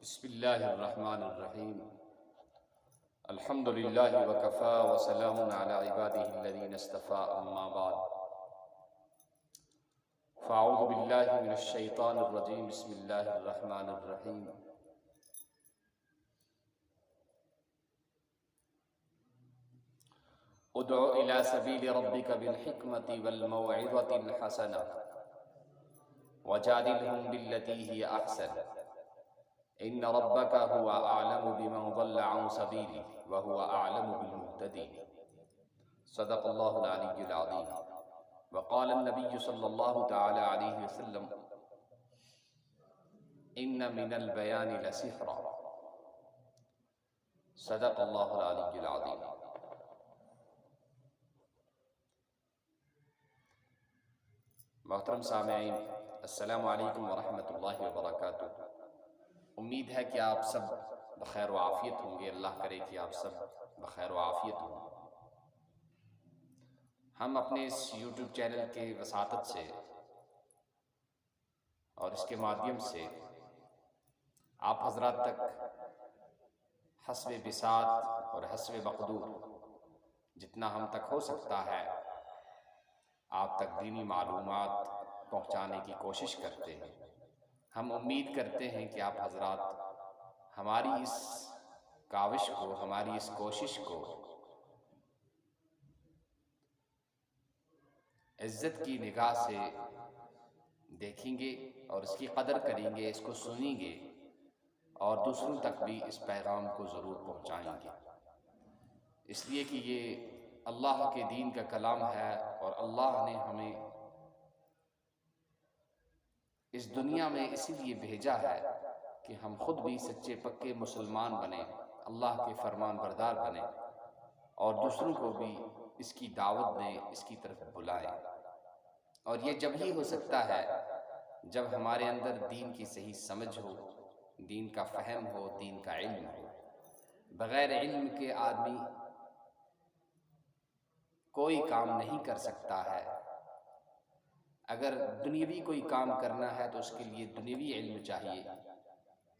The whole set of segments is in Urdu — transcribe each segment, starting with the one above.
بسم اللہ الرحمن الرحیم الحمد للہ وکفا وسلام علی عبادہ الذین اصطفى اما بعد فاعوذ باللہ من الشیطان الرجیم بسم اللہ الرحمن الرحیم ادع الی سبیل ربک بالحکمۃ والموعظۃ الحسنہ وجادلہم باللتی ہی احسن ان ربک هو اعلم بمن ضل عن سبیلہ وهو اعلم بالمهتدین صدق اللہ العلی العظیم وقال النبی صلی اللہ تعالی علیہ وسلم ان من البیان لسحرا صدق اللہ العلی العظیم۔ محترم سامعین، السلام علیکم ورحمۃ اللہ وبرکاتہ۔ امید ہے کہ آپ سب بخیر و عافیت ہوں گے، اللہ کرے کہ آپ سب بخیر و عافیت ہوں۔ ہم اپنے اس یوٹیوب چینل کے وساطت سے اور اس کے مادھیم سے آپ حضرات تک حسب بساط اور حسب مقدور جتنا ہم تک ہو سکتا ہے آپ تک دینی معلومات پہنچانے کی کوشش کرتے ہیں۔ ہم امید کرتے ہیں کہ آپ حضرات ہماری اس کاوش کو، ہماری اس کوشش کو عزت کی نگاہ سے دیکھیں گے اور اس کی قدر کریں گے، اس کو سنیں گے اور دوسروں تک بھی اس پیغام کو ضرور پہنچائیں گے، اس لیے کہ یہ اللہ کے دین کا کلام ہے اور اللہ نے ہمیں اس دنیا میں اسی لیے بھیجا ہے کہ ہم خود بھی سچے پکے مسلمان بنیں، اللہ کے فرمان بردار بنیں اور دوسروں کو بھی اس کی دعوت دیں، اس کی طرف بلائیں۔ اور یہ جب ہی ہو سکتا ہے جب ہمارے اندر دین کی صحیح سمجھ ہو، دین کا فہم ہو، دین کا علم ہو۔ بغیر علم کے آدمی کوئی کام نہیں کر سکتا ہے۔ اگر دنیاوی کوئی کام کرنا ہے تو اس کے لیے دنیاوی علم چاہیے،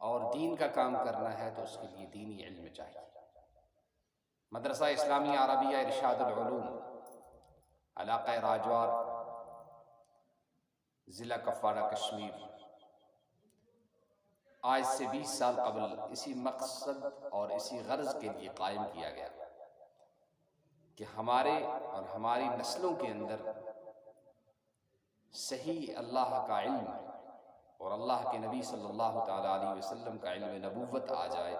اور دین کا کام کرنا ہے تو اس کے لیے دینی علم چاہیے۔ مدرسہ اسلامیہ عربیہ ارشاد العلوم، علاقہ راجوار، ضلع کپواڑہ، کشمیر، آج سے 20 سال قبل اسی مقصد اور اسی غرض کے لیے قائم کیا گیا کہ ہمارے اور ہماری نسلوں کے اندر صحیح اللہ کا علم اور اللہ کے نبی صلی اللہ تعالیٰ علیہ وسلم کا علم نبوت آ جائے،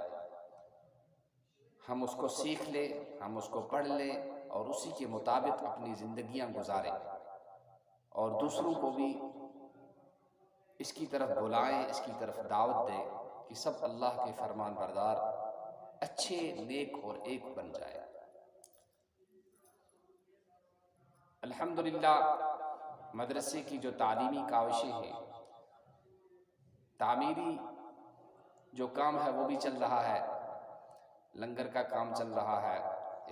ہم اس کو سیکھ لیں، ہم اس کو پڑھ لیں اور اسی کے مطابق اپنی زندگیاں گزاریں اور دوسروں کو بھی اس کی طرف بلائیں، اس کی طرف دعوت دیں کہ سب اللہ کے فرمان بردار اچھے، نیک اور ایک بن جائے۔ الحمدللہ مدرسے کی جو تعلیمی کاوشیں ہیں، تعمیری جو کام ہے وہ بھی چل رہا ہے، لنگر کا کام چل رہا ہے،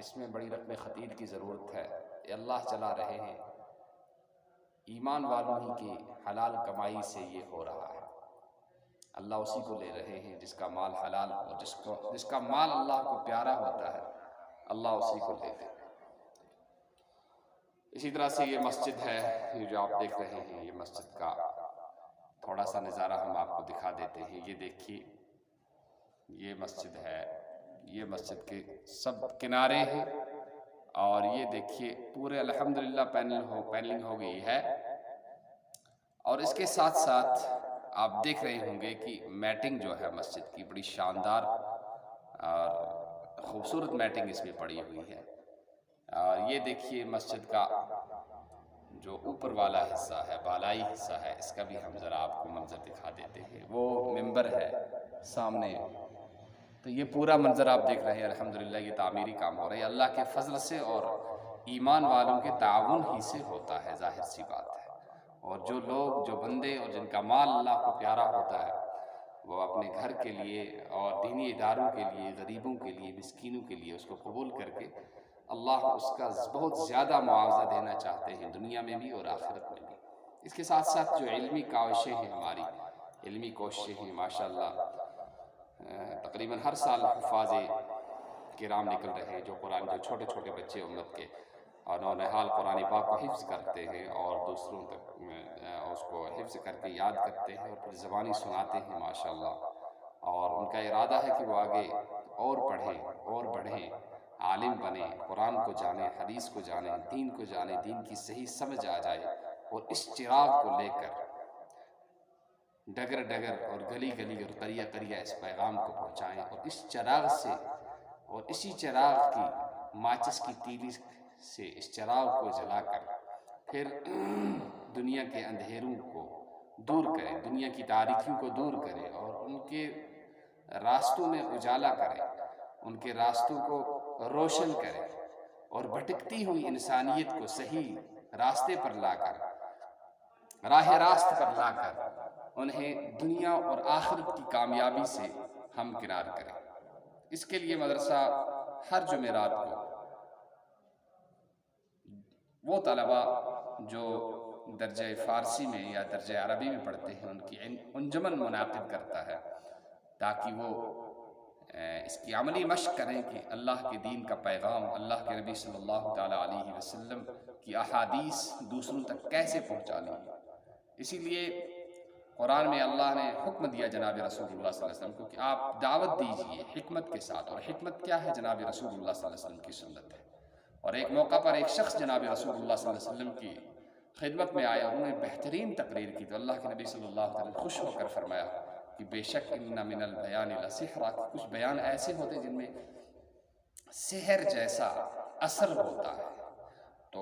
اس میں بڑی رقم خطیر کی ضرورت ہے، یہ اللہ چلا رہے ہیں، ایمان والوں ہی کی حلال کمائی سے یہ ہو رہا ہے، اللہ اسی کو لے رہے ہیں جس کا مال حلال ہو، جس کا مال اللہ کو پیارا ہوتا ہے، اللہ اسی کو لیتے ہیں۔ اسی طرح سے یہ مسجد ہے، یہ جو آپ دیکھ رہے ہیں، یہ مسجد کا تھوڑا سا نظارہ ہم آپ کو دکھا دیتے ہیں۔ یہ دیکھیے، یہ مسجد ہے، یہ مسجد کے سب کنارے ہیں اور یہ دیکھیے پورے الحمدللہ پینلنگ ہو گئی ہے، اور اس کے ساتھ ساتھ آپ دیکھ رہے ہوں گے کہ میٹنگ جو ہے مسجد کی بڑی شاندار اور خوبصورت میٹنگ اس میں پڑی ہوئی ہے۔ اور یہ دیکھیے مسجد کا جو اوپر والا حصہ ہے، بالائی حصہ ہے، اس کا بھی ہم ذرا آپ کو منظر دکھا دیتے ہیں۔ وہ ممبر ہے سامنے، تو یہ پورا منظر آپ دیکھ رہے ہیں۔ الحمدللہ یہ تعمیری کام ہو رہا ہے، اللہ کے فضل سے اور ایمان والوں کے تعاون ہی سے ہوتا ہے، ظاہر سی بات ہے۔ اور جو لوگ، جو بندے اور جن کا مال اللہ کو پیارا ہوتا ہے، وہ اپنے گھر کے لیے اور دینی اداروں کے لیے، غریبوں کے لیے، مسکینوں کے لیے اس کو قبول کر کے اللہ اس کا بہت زیادہ معاوضہ دینا چاہتے ہیں، دنیا میں بھی اور آخرت میں بھی۔ اس کے ساتھ ساتھ جو علمی کاوشیں ہیں، ہماری علمی کوششیں ہیں، ماشاءاللہ تقریباً ہر سال حفاظ کرام نکل رہے ہیں جو قرآن، جو چھوٹے چھوٹے بچے امت کے، اور نونہال قرآن پاک کو حفظ کرتے ہیں اور دوسروں تک اس کو حفظ کر کے یاد کرتے ہیں اور پھر زبانی سناتے ہیں ماشاءاللہ. اور ان کا ارادہ ہے کہ وہ آگے اور پڑھیں اور بڑھیں، عالم بنیں، قرآن کو جانیں، حدیث کو جانیں، دین کو جانیں، دین کی صحیح سمجھ آ جائے، اور اس چراغ کو لے کر ڈگر ڈگر اور گلی گلی اور قریہ قریہ اس پیغام کو پہنچائیں، اور اس چراغ سے اور اسی چراغ کی ماچس کی تیلی سے اس چراغ کو جلا کر پھر دنیا کے اندھیروں کو دور کریں، دنیا کی تاریکیوں کو دور کریں اور ان کے راستوں میں اجالا کریں، ان کے راستوں کو روشن کریں، اور بھٹکتی ہوئی انسانیت کو صحیح راستے پر لا کر، راہ راست پر لا کر انہیں دنیا اور آخرت کی کامیابی سے ہمکنار کریں. اس کے لیے مدرسہ ہر جمعرات کو وہ طلبہ جو درجہ فارسی میں یا درجہ عربی میں پڑھتے ہیں ان کی انجمن منعقد کرتا ہے، تاکہ وہ اس کی عملی مشق کریں کہ اللہ کے دین کا پیغام، اللہ کے نبی صلی اللہ تعالیٰ علیہ وسلم کی احادیث دوسروں تک کیسے پہنچا لی. اسی لیے قرآن میں اللہ نے حکم دیا جناب رسول اللہ صلی اللہ علیہ وسلم کو کہ آپ دعوت دیجئے حکمت کے ساتھ. اور حکمت کیا ہے؟ جناب رسول اللہ صلی اللہ علیہ وسلم کی سنت ہے. اور ایک موقع پر ایک شخص جناب رسول اللہ صلی اللہ علیہ وسلم کی خدمت میں آیا، انہوں نے بہترین تقریر کی، تو اللہ کے نبی صلی اللہ علیہ وسلم خوش ہو کر فرمایا کہ بے شک ان من البیان لسحرا، کچھ بیان ایسے ہوتے جن میں سحر جیسا اثر ہوتا ہے. تو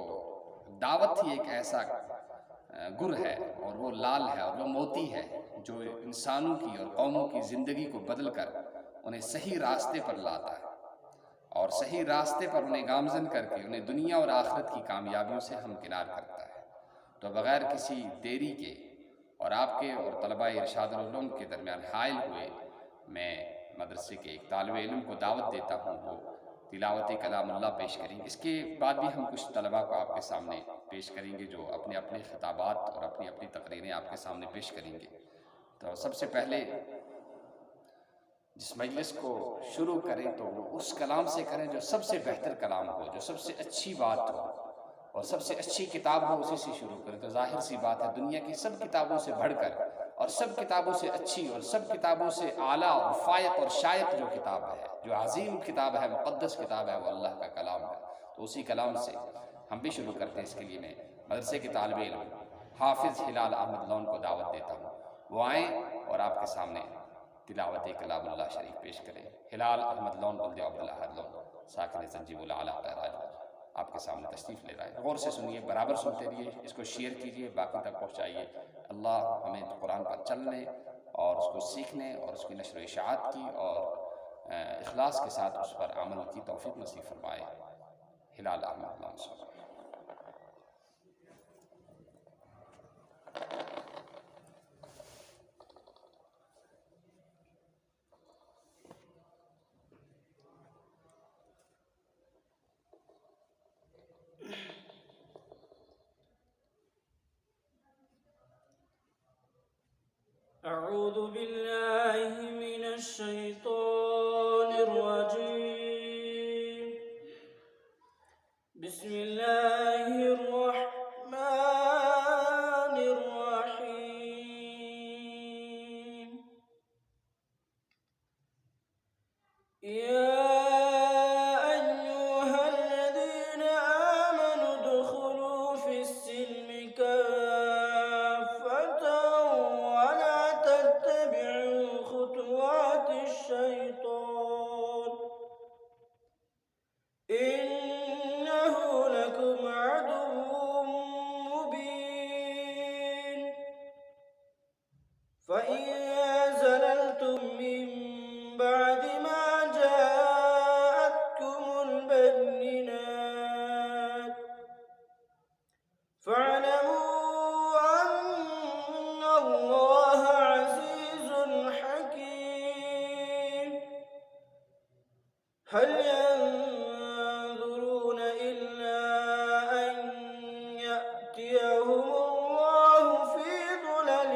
دعوت ہی ایک ایسا گر ہے، اور وہ لال ہے، اور وہ موتی ہے جو انسانوں کی اور قوموں کی زندگی کو بدل کر انہیں صحیح راستے پر لاتا ہے، اور صحیح راستے پر انہیں گامزن کر کے انہیں دنیا اور آخرت کی کامیابیوں سے ہمکنار کرتا ہے. تو بغیر کسی دیری کے اور آپ کے اور طلباء ارشاد العلوم کے درمیان حائل ہوئے میں مدرسے کے ایک طالب علم کو دعوت دیتا ہوں، وہ تلاوت کلام اللہ پیش کریں گے. اس کے بعد بھی ہم کچھ طلباء کو آپ کے سامنے پیش کریں گے جو اپنے اپنے خطابات اور اپنی اپنی تقریریں آپ کے سامنے پیش کریں گے. تو سب سے پہلے جس مجلس کو شروع کریں تو وہ اس کلام سے کریں جو سب سے بہتر کلام ہو، جو سب سے اچھی بات ہو اور سب سے اچھی کتاب ہو، اسی سے شروع کریں. تو ظاہر سی بات ہے دنیا کی سب کتابوں سے بڑھ کر اور سب کتابوں سے اچھی اور سب کتابوں سے اعلیٰ اور فائق اور شائق جو کتاب ہے، جو عظیم کتاب ہے، مقدس کتاب ہے، وہ اللہ کا کلام ہے. تو اسی کلام سے ہم بھی شروع کرتے ہیں. اس کے لیے میں مدرسے کے طالب علم حافظ ہلال احمد لون کو دعوت دیتا ہوں، وہ آئیں اور آپ کے سامنے تلاوت کلام اللہ شریف پیش کریں. ہلال احمد لون ولد عبدالاحد لون ساکن سنجیب العلا قیراج آپ کے سامنے تشریف لے رہا ہے. غور سے سنیے، برابر سنتے رہیے، اس کو شیئر کیجیے، باقی تک پہنچائیے. اللہ ہمیں قرآن پر چلنے اور اس کو سیکھنے اور اس کی نشر و اشاعت کی اور اخلاص کے ساتھ اس پر عمل کی توفیق نصیب فرمائے. ہلال احمد لون صاحب. أعوذ بالله من الشيطان الرجيم. بسم الله الرحمن الرحيم. يا أيها الذين آمنوا ادخلوا في السلم كافة ولا تتبعوا خطوات الشيطان إنه لكم عدو مبين. فإن زللتم من بعد ما جاءتكم البينات فاعلموا أن الله عزيز حكيم. هل ينظرون إلا أن يأتيهم الله في ظلل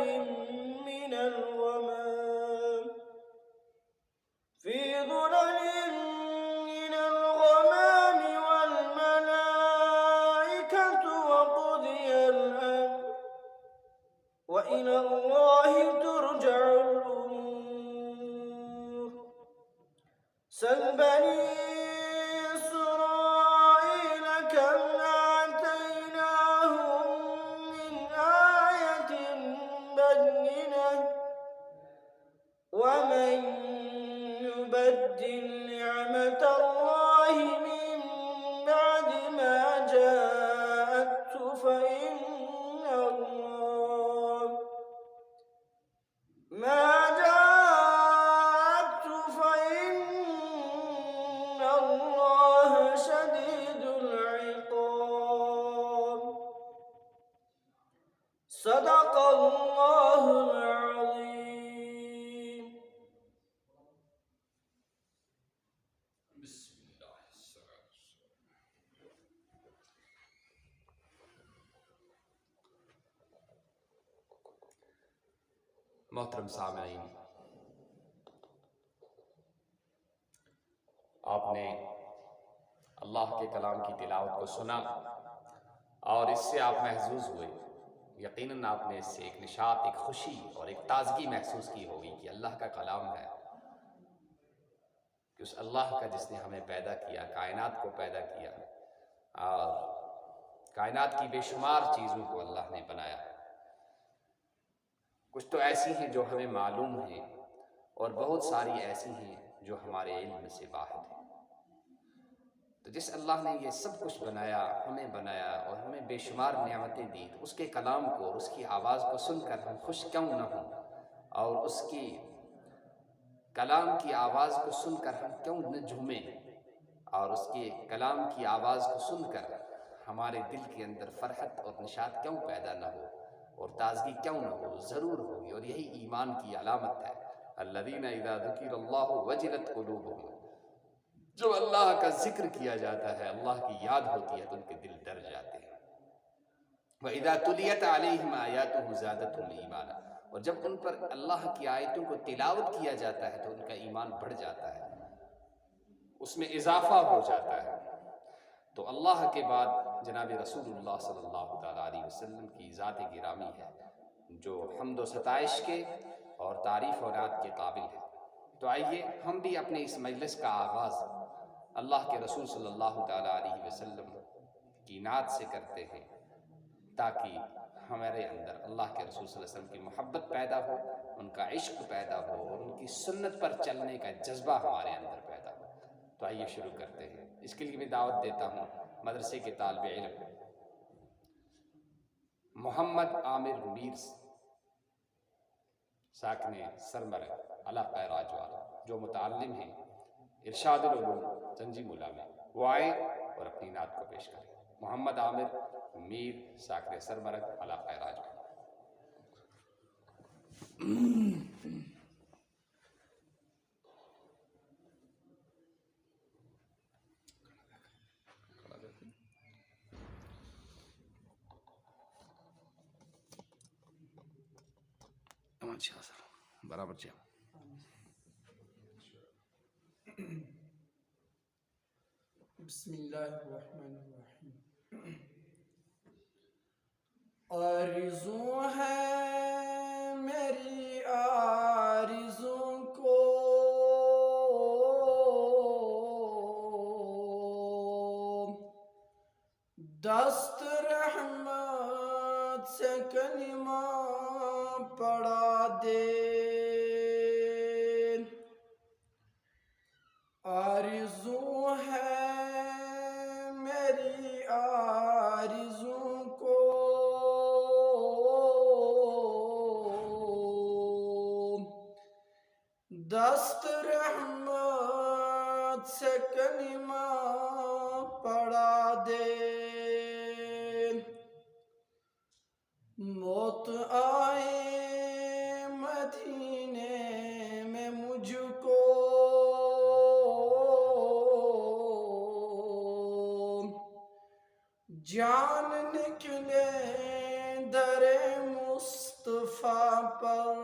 من الغمام سل بني إسرائيل كم آتيناهم من آية بينة ومن يبدل نعمة الله من بعد ما جاءته فإن الله شديد العقاب. صدق الله العظيم. بسم اللہ السلام. محترم سامعین، آپ نے اللہ کے کلام کی تلاوت کو سنا اور اس سے آپ محظوظ ہوئے. یقیناً آپ نے اس سے ایک نشاط، ایک خوشی اور ایک تازگی محسوس کی ہوگی کہ اللہ کا کلام ہے، کہ اس اللہ کا جس نے ہمیں پیدا کیا، کائنات کو پیدا کیا اور کائنات کی بے شمار چیزوں کو اللہ نے بنایا. کچھ تو ایسی ہیں جو ہمیں معلوم ہیں اور بہت ساری ایسی ہیں جو ہمارے علم سے باہر ہیں. تو جس اللہ نے یہ سب کچھ بنایا، ہمیں بنایا اور ہمیں بے شمار نعمتیں دی، تو اس کے کلام کو اور اس کی آواز کو سن کر ہم خوش کیوں نہ ہوں، اور اس کی کلام کی آواز کو سن کر ہم کیوں نہ جھومیں، اور اس کے کلام کی آواز کو سن کر ہمارے دل کے اندر فرحت اور نشاط کیوں پیدا نہ ہو اور تازگی کیوں نہ ہو؟ ضرور ہوگی، اور یہی ایمان کی علامت ہے. الذین اذا ذکر اللہ وجلت قلوبہم، جو اللہ کا ذکر کیا جاتا ہے، اللہ کی یاد ہوتی ہے تو ان کے دل ڈر جاتے ہیں. وَإِذَا تُلِيَتْ عَلَيْهِمْ آيَاتُهُ زَادَتْهُمْ إِيمَانًا، اور جب ان پر اللہ کی آیتوں کو تلاوت کیا جاتا ہے تو ان کا ایمان بڑھ جاتا ہے، اس میں اضافہ ہو جاتا ہے. تو اللہ کے بعد جناب رسول اللہ صلی اللہ علیہ وسلم کی ذات گرامی ہے جو حمد و ستائش کے اور تعریف و نعت کے قابل ہے. تو آئیے ہم بھی اپنے اس مجلس کا آغاز اللہ کے رسول صلی اللہ علیہ وسلم کی نعت سے کرتے ہیں، تاکہ ہمارے اندر اللہ کے رسول صلی اللہ علیہ وسلم کی محبت پیدا ہو، ان کا عشق پیدا ہو اور ان کی سنت پر چلنے کا جذبہ ہمارے اندر پیدا ہو. تو آئیے شروع کرتے ہیں. اس کے لیے میں دعوت دیتا ہوں مدرسے کے طالب علم محمد عامر میر ساکن سرمرگ علاقہ راجوال، جو متعلم ہیں ارشاد العلوم زنجی مولا میں، وہ آئے اور اپنی نعت کو پیش کریں. محمد عامر میر ساکن سرمرگ علاقہ راجوال. برابر جاؤ. بسم اللہ الرحمن الرحیم. آرزو ہے میری آرزو کو دست رحمت سے کلمہ پڑھا دے. آرزو ہے میری آرزو کو دست رحمت سے کلمہ پڑھا دے. موت آئے مدینے میں مجھ کو جان نکلے در مصطفیٰ پر.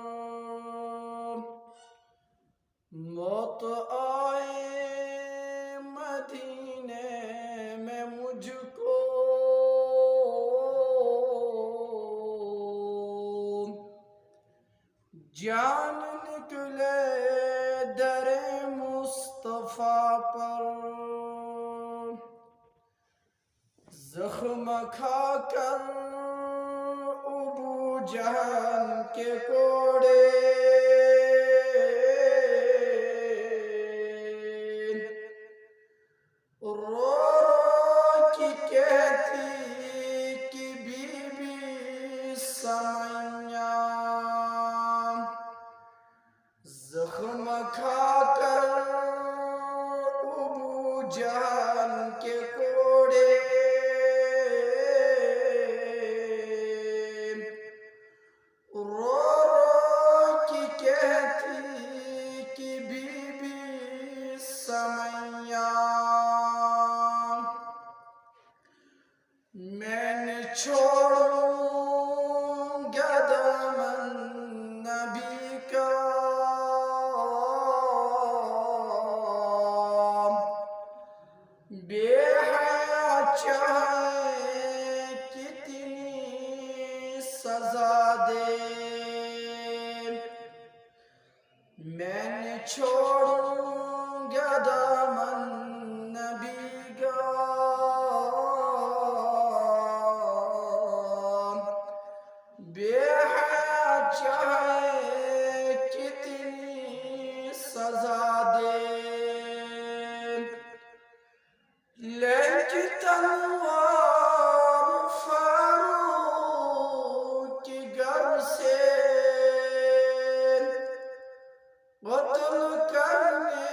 موت آئے مدینے میں مجھ کو جان نکلے در مصطفیٰ مصطفیٰ پر زخم کھا کر ابو جہل کے کوڑے رو رو کی کہتی کہ بی بی سمیاں زخم کھا کر ابو جہل کے کوڑے رو رو کی کہتی کہ بی بی سمیاں میں نے چھوڑوں گا دامن نبی کا بے حیا چاہے کتنی سزا دے میں نے چھوڑوں گا دامن نبی کا بے حیا چاہے کتنی سزا دے لیکن تلوار فاروق کے گھر سے قتل کرنے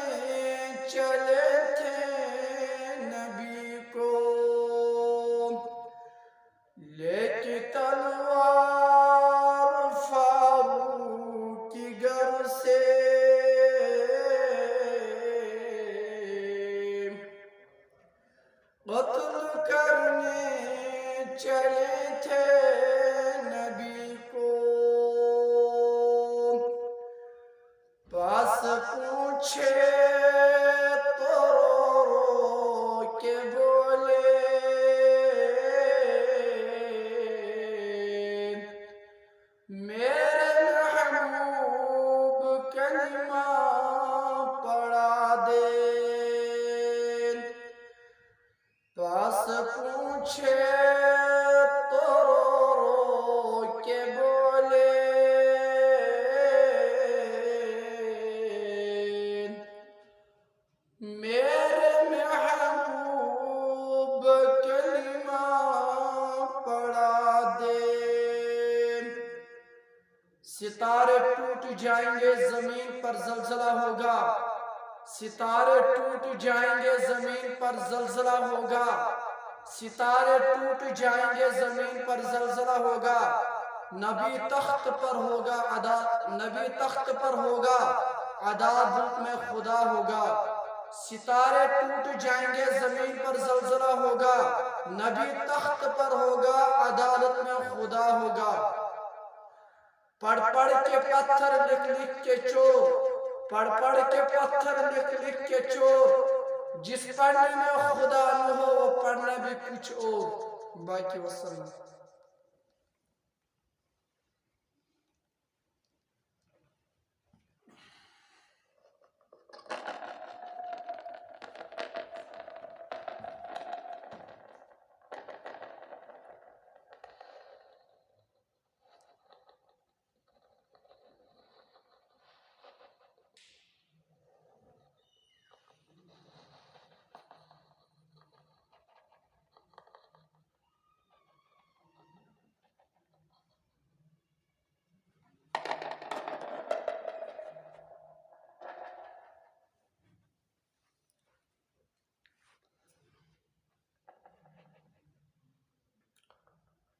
چلے تھے نبی کو لیکن تلوار فاروق کے گھر سے قتل کرنے چلے تھے نبی کو پاس پوچھے تو رو رو کے بولے میرے محبوب کلمہ پڑھا دے پاس پوچھے تو رو رو کے بولے میرے محبوب کلمہ پڑھا دے ستارے ٹوٹ جائیں گے زمین پر زلزلہ ہوگا ستارے ٹوٹ جائیں گے زمین پر زلزلہ ہوگا ستارے ٹوٹ جائیں گے زمین پر زلزلہ ہوگا نبی تخت پر ہوگا عدالت میں خدا ہوگا ستارے ٹوٹ جائیں گے زمین پر زلزلہ ہوگا نبی تخت پر ہوگا عدالت میں خدا ہوگا پڑھ پڑھ کے پتھر لکھ لکھ کے چور پڑھ پڑھ کے پتھر لکھ لکھ کے چور جس پڑھنے میں خدا نہ ہو وہ پڑھنا بھی کچھ اور باقی وسلم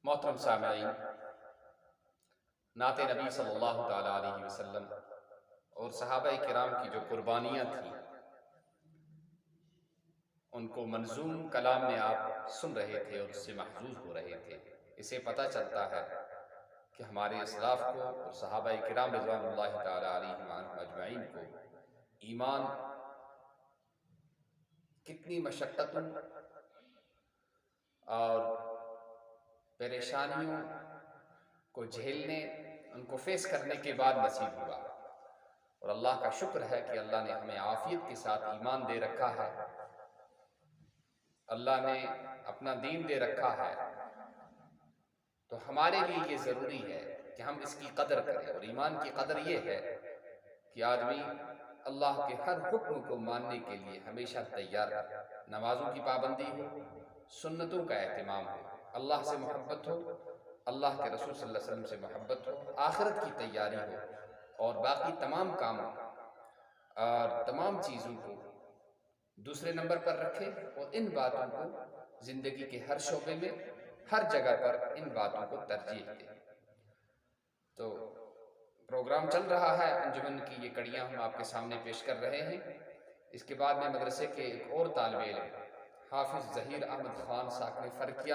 محترم سامعین، نعت نبی صلی اللہ تعالیٰ علیہ وسلم اور صحابہ کرام کی جو قربانیاں تھیں ان کو منظوم کلام میں آپ سن رہے تھے اور اس سے محظوظ ہو رہے تھے۔ اسے پتہ چلتا ہے کہ ہمارے اسلاف کو اور صحابہ کرام رضوان اللہ تعالیٰ علیہم اجمعین کو ایمان کتنی مشقتوں اور پریشانیوں کو جھیلنے، ان کو فیس کرنے کے بعد نصیب ہوا۔ اور اللہ کا شکر ہے کہ اللہ نے ہمیں عافیت کے ساتھ ایمان دے رکھا ہے، اللہ نے اپنا دین دے رکھا ہے، تو ہمارے لیے یہ ضروری ہے کہ ہم اس کی قدر کریں۔ اور ایمان کی قدر یہ ہے کہ آدمی اللہ کے ہر حکم کو ماننے کے لیے ہمیشہ تیار ہے، نمازوں کی پابندی ہو، سنتوں کا اہتمام ہو، اللہ سے محبت ہو، اللہ کے رسول صلی اللہ علیہ وسلم سے محبت ہو، آخرت کی تیاری ہو، اور باقی تمام کاموں اور تمام چیزوں کو دوسرے نمبر پر رکھے، اور ان باتوں کو زندگی کے ہر شعبے میں، ہر جگہ پر ان باتوں کو ترجیح دے۔ تو پروگرام چل رہا ہے، انجمن کی یہ کڑیاں ہم آپ کے سامنے پیش کر رہے ہیں۔ اس کے بعد میں مدرسے کے ایک اور طالب علم حافظ ظہیر احمد خان ساکن فرقیہ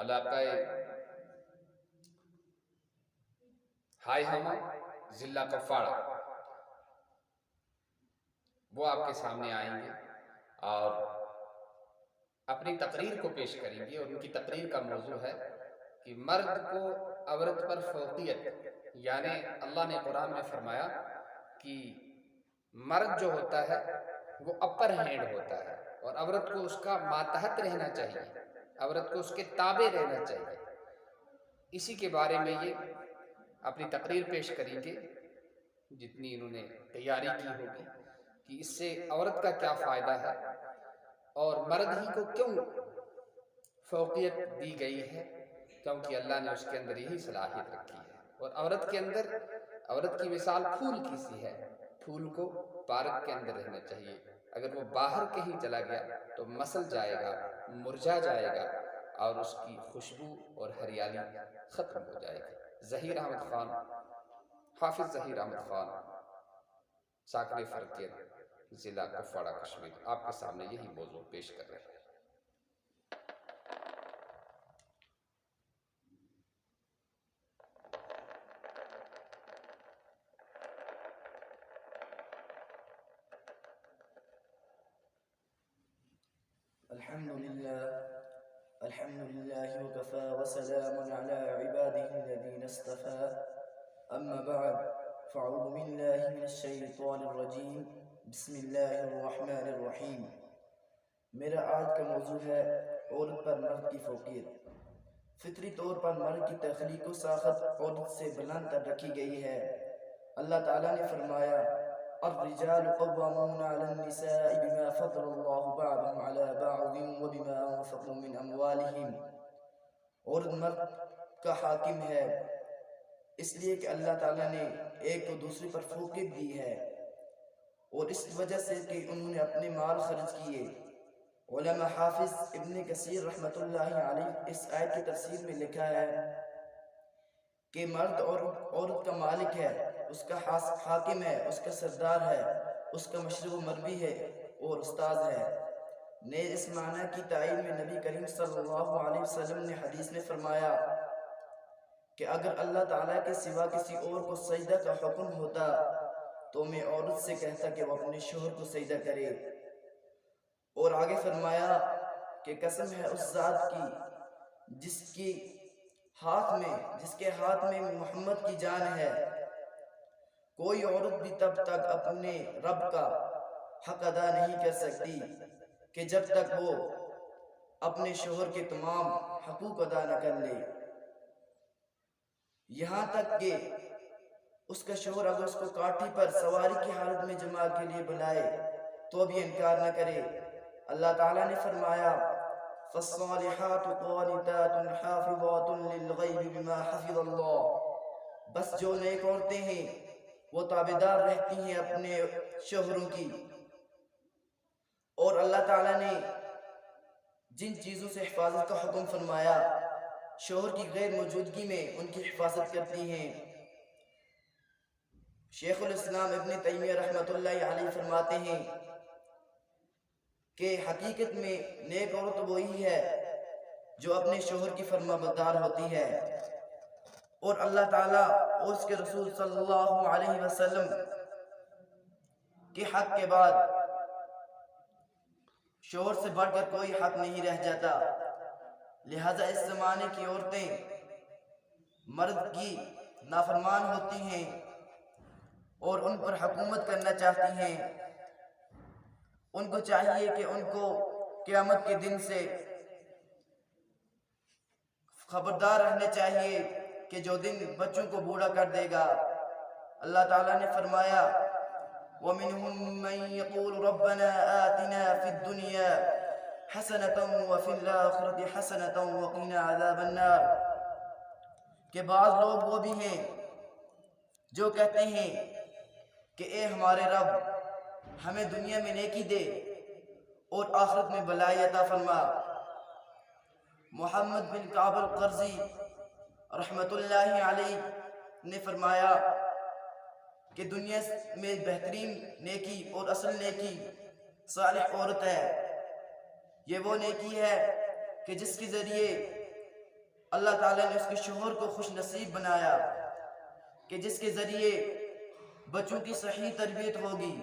علاقہ ہائے ہما ضلع کپواڑہ، وہ آپ کے سامنے آئیں گے اور اپنی تقریر کو پیش کریں گے، اور ان کی تقریر کا موضوع ہے کہ مرد کو عورت پر فوقیت، یعنی اللہ نے قرآن میں فرمایا کہ مرد جو ہوتا ہے وہ اپر ہینڈ ہوتا ہے، اور عورت کو اس کا ماتحت رہنا چاہیے، عورت کو اس کے تابع رہنا چاہیے۔ اسی کے بارے میں یہ اپنی تقریر پیش کریں گے، جتنی انہوں نے تیاری کی ہوگی، کہ اس سے عورت کا کیا فائدہ ہے اور مرد ہی کو کیوں فوقیت دی گئی ہے، کیونکہ اللہ نے اس کے اندر یہی صلاحیت رکھی ہے۔ اور عورت کے اندر، عورت کی مثال پھول کی سی ہے، پھول کو پارک کے اندر رہنا چاہیے، اگر وہ باہر کہیں چلا گیا تو مسل جائے گا، مرجھا جائے گا، اور اس کی خوشبو اور ہریالی ختم ہو جائے گی۔ ظہیر احمد خان، حافظ ظہیر احمد خان ساکن فرقیہ ضلع کپواڑہ کشمیر، آپ کے سامنے یہی موضوع پیش کر رہے ہیں۔ الحمد لله وكفى وسلام على عباده الذين اصطفى أما بعد فأعوذ بالله من الشيطان الرجيم بسم الله الرحمن الرحيم۔ میرا آج کا موضوع ہے عورت پر مرد کی فوقیت۔ فطری طور پر مرد کی تخلیق و ساخت عورت سے بلند تر رکھی گئی ہے۔ اللہ تعالیٰ نے فرمایا الرجال قوامون على النساء بما فضل الله بعضهم على بعض وبما انفقوا من اموالهم۔ عورت مرد کا حاکم ہے اس لیے کہ اللہ تعالیٰ نے ایک کو دوسرے پر فوقیت دی ہے، اور اس وجہ سے کہ انہوں نے اپنے مال خرچ کیے۔ علامہ حافظ ابن کثیر رحمۃ اللہ علیہ اس آیت کی تفسیر میں لکھا ہے کہ مرد عورت کا مالک ہے، اس کا حاکم ہے، اس کا سردار ہے، اس کا مشرب و مربی ہے اور استاد ہے۔ نیز اس معنی کی تائید میں نبی کریم صلی اللہ علیہ وسلم نے حدیث میں فرمایا کہ اگر اللہ تعالیٰ کے سوا کسی اور کو سجدہ کا حکم ہوتا تو میں عورت سے کہتا کہ وہ اپنے شوہر کو سجدہ کرے۔ اور آگے فرمایا کہ قسم ہے اس ذات کی جس کے ہاتھ میں محمد کی جان ہے، کوئی عورت بھی تب تک اپنے رب کا حق ادا نہیں کر سکتی کہ جب تک وہ اپنے شوہر کے تمام حقوق ادا نہ کر لے، یہاں تک کہ اس کا شوہر اگر اس کو کاٹھی پر سواری کی حالت میں جمع کے لیے بلائے تو بھی انکار نہ کرے۔ اللہ تعالیٰ نے فرمایا فالصالحات قانتات حافظات للغیب بما حفظ اللہ، بس جو نیک عورتیں ہیں وہ تابعدار رہتی ہیں اپنے شوہروں کی، اور اللہ تعالیٰ نے جن چیزوں سے حفاظت کا حکم فرمایا شوہر کی غیر موجودگی میں ان کی حفاظت کرتی ہیں۔ شیخ الاسلام ابن تیمیہ رحمۃ اللہ علیہ فرماتے ہیں کہ حقیقت میں نیک عورت وہی ہے جو اپنے شوہر کی فرما بردار ہوتی ہے، اور اللہ تعالیٰ اور اس کے رسول صلی اللہ علیہ وسلم کے حق کے بعد شوہر سے بڑھ کر کوئی حق نہیں رہ جاتا۔ لہذا اس زمانے کی عورتیں مرد کی نافرمان ہوتی ہیں اور ان پر حکومت کرنا چاہتی ہیں، ان کو چاہیے کہ ان کو قیامت کے دن سے خبردار رہنا چاہیے کہ جو دن بچوں کو بوڑھا کر دے گا۔ اللہ تعالیٰ نے فرمایا وَمِنْهُمْ مَنْ يَقُولُ رَبَّنَا آتِنَا فِي الدُّنْيَا حَسَنَةً وَفِي الْآخِرَةِ حَسَنَةً وَقِنَا عَذَابَ النَّارِ، کہ بعض لوگ وہ بھی ہیں جو کہتے ہیں کہ اے ہمارے رب، ہمیں دنیا میں نیکی دے اور آخرت میں بلائی عطا فرما۔ محمد بن کعب القرظی رحمت اللہ علیہ نے فرمایا کہ دنیا میں بہترین نیکی اور اصل نیکی صالح عورت ہے۔ یہ وہ نیکی ہے کہ جس کے ذریعے اللہ تعالیٰ نے اس کے شوہر کو خوش نصیب بنایا، کہ جس کے ذریعے بچوں کی صحیح تربیت ہوگی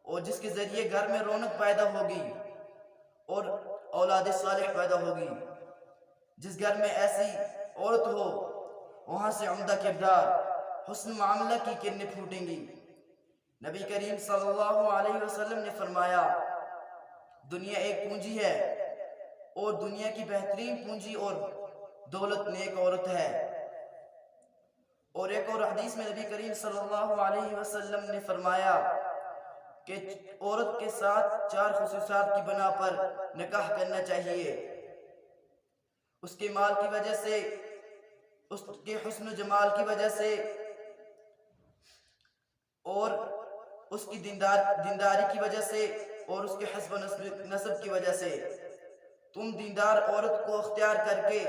اور جس کے ذریعے گھر میں رونق پیدا ہوگی اور اولاد صالح پیدا ہوگی۔ جس گھر میں ایسی عورت ہو وہاں سے عمدہ کردار، حسن معاملہ کی کرنیں پھوٹیں گی۔ نبی کریم صلی اللہ علیہ وسلم نے فرمایا دنیا ایک پونجی ہے اور دنیا کی بہترین پونجی اور دولت نیک عورت ہے۔ اور ایک اور حدیث میں نبی کریم صلی اللہ علیہ وسلم نے فرمایا کہ عورت کے ساتھ 4 خصوصیات کی بنا پر نکاح کرنا چاہیے: اس کے مال کی وجہ سے، اس کے حسن و جمال کی وجہ سے، اور اس کی دینداری کی وجہ سے، اور اس کے حسب و نسب کی وجہ سے۔ تم دیندار عورت کو اختیار کر کے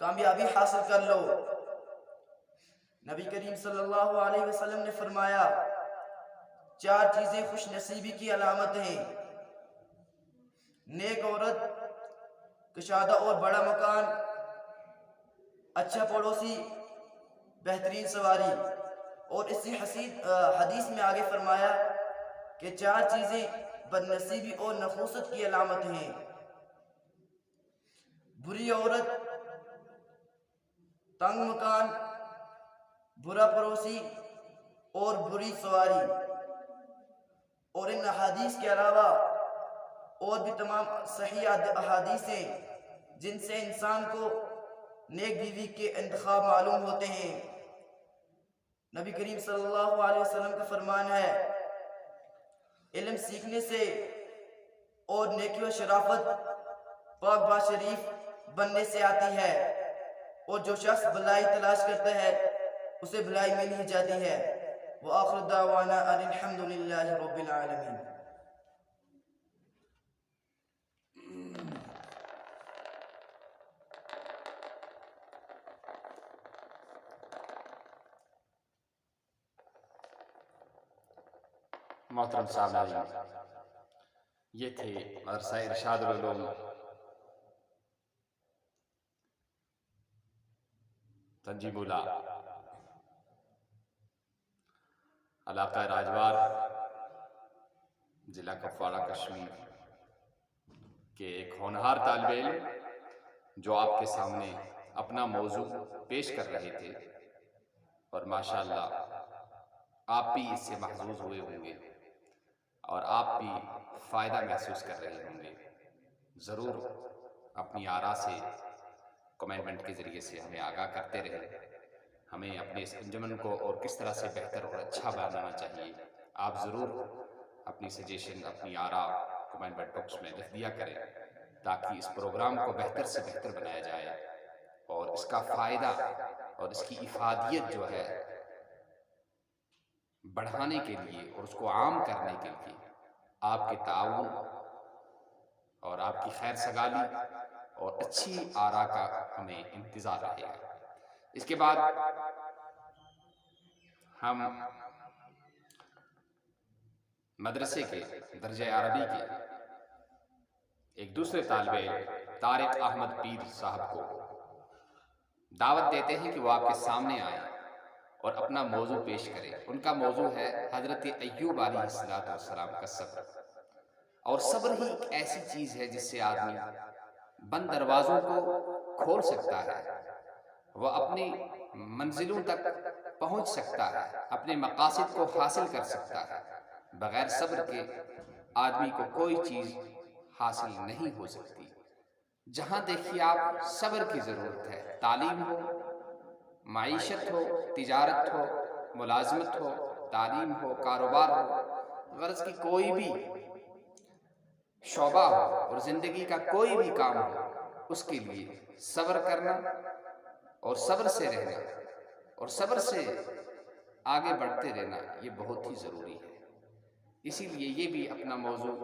کامیابی حاصل کر لو۔ نبی کریم صلی اللہ علیہ وسلم نے فرمایا 4 چیزیں خوش نصیبی کی علامت ہیں: نیک عورت، کشادہ اور بڑا مکان، اچھا پڑوسی، بہترین سواری۔ اور اسی حدیث میں آگے فرمایا کہ 4 چیزیں بد نصیبی اور نحوست کی علامت ہیں: بری عورت، تنگ مکان، برا پڑوسی اور بری سواری۔ اور ان احادیث کے علاوہ اور بھی تمام صحیح احادیث ہیں جن سے انسان کو نیک بیوی کے انتخاب معلوم ہوتے ہیں۔ نبی کریم صلی اللہ علیہ وسلم کا فرمان ہے علم سیکھنے سے اور نیکی و شرافت پاک با شریف بننے سے آتی ہے، اور جو شخص بھلائی تلاش کرتا ہے اسے بھلائی مل ہی جاتی ہے۔ وآخر دعوانا ان الحمد للہ رب العالمین۔ محترم صاحب، یہ تھے مدرسہ ارشاد العلوم تنجیمولہ علاقہ راجوار، ضلع کپواڑہ کشمیر کے ایک ہونہار طالب علم جو آپ کے سامنے اپنا موضوع پیش کر رہے تھے، اور ماشاءاللہ آپ بھی اس سے محظوظ ہوئے ہوں گے اور آپ بھی فائدہ محسوس کر رہے ہوں گے۔ ضرور اپنی آراء سے کمنٹ کے ذریعے سے ہمیں آگاہ کرتے رہے، ہمیں اپنے اس انجمن کو اور کس طرح سے بہتر اور اچھا بنانا چاہیے۔ آپ ضرور اپنی سجیشن، اپنی آراء کمنٹ باکس میں لکھ دیا کریں تاکہ اس پروگرام کو بہتر سے بہتر بنایا جائے اور اس کا فائدہ اور اس کی افادیت جو ہے بڑھانے کے لیے اور اس کو عام کرنے کے لیے آپ کے تعاون اور آپ کی خیر سگالی اور اچھی آراء کا ہمیں انتظار رہے گا۔ اس کے بعد ہم مدرسے کے درجہ عربی کے ایک دوسرے طالب علم طارق احمد پیر صاحب کو دعوت دیتے ہیں کہ وہ آپ کے سامنے آئیں اور اپنا موضوع پیش کریں۔ ان کا موضوع ہے حضرت ایوب علیہ السلام کا صبر۔ اور صبر ہی ایک ایسی چیز ہے جس سے آدمی بند دروازوں کو کھول سکتا ہے، وہ اپنی منزلوں تک پہنچ سکتا ہے، اپنے مقاصد کو حاصل کر سکتا ہے۔ بغیر صبر کے آدمی کو کوئی چیز حاصل نہیں ہو سکتی۔ جہاں دیکھیے آپ صبر کی ضرورت ہے، تعلیم ہو، معیشت ہو، تجارت ہو، ملازمت ہو، تعلیم ہو، کاروبار ہو، غرض کی کوئی بھی شعبہ ہو اور زندگی کا کوئی بھی کام ہو، اس کے لیے صبر کرنا اور صبر سے رہنا اور صبر سے آگے بڑھتے رہنا یہ بہت ہی ضروری ہے۔ اسی لیے یہ بھی اپنا موضوع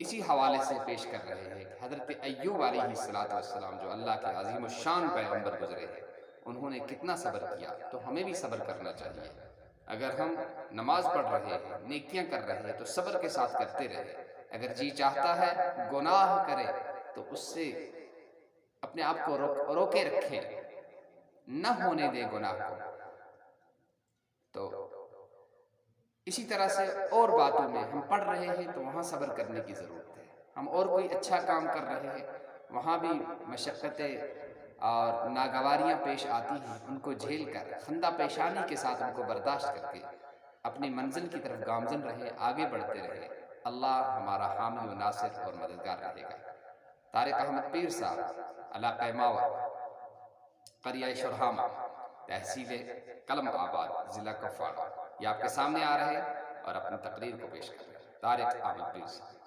اسی حوالے سے پیش کر رہے ہیں کہ حضرت ایوب علیہ السلام جو اللہ کے عظیم الشان پیغمبر گزرے ہیں، انہوں نے کتنا صبر کیا، تو ہمیں بھی صبر کرنا چاہیے۔ اگر ہم نماز پڑھ رہے ہیں، نیکیاں کر رہے ہیں، تو صبر کے ساتھ کرتے رہے۔ اگر جی چاہتا ہے گناہ کرے تو اس سے اپنے آپ کو روکے رکھے، نہ ہونے دے گناہ کو۔ تو اسی طرح سے اور باتوں میں ہم پڑھ رہے ہیں تو وہاں صبر کرنے کی ضرورت ہے۔ ہم اور کوئی اچھا کام کر رہے ہیں، وہاں بھی مشقتیں اور ناگواریاں پیش آتی ہیں، ان کو جھیل کر خندہ پیشانی کے ساتھ ان کو برداشت کر کے اپنی منزل کی طرف گامزن رہے، آگے بڑھتے رہے۔ اللہ ہمارا حامی و ناصر اور مددگار رہے گا۔ طارق احمد پیر صاحب، علاقہ ماور، قریہ شرہامہ، تحصیل قلم آباد، ضلع کپواڑہ، یہ آپ کے سامنے آ رہے ہیں اور اپنی تقریر کو پیش کر رہے ہیں۔ طارق احمد پیر صاحب۔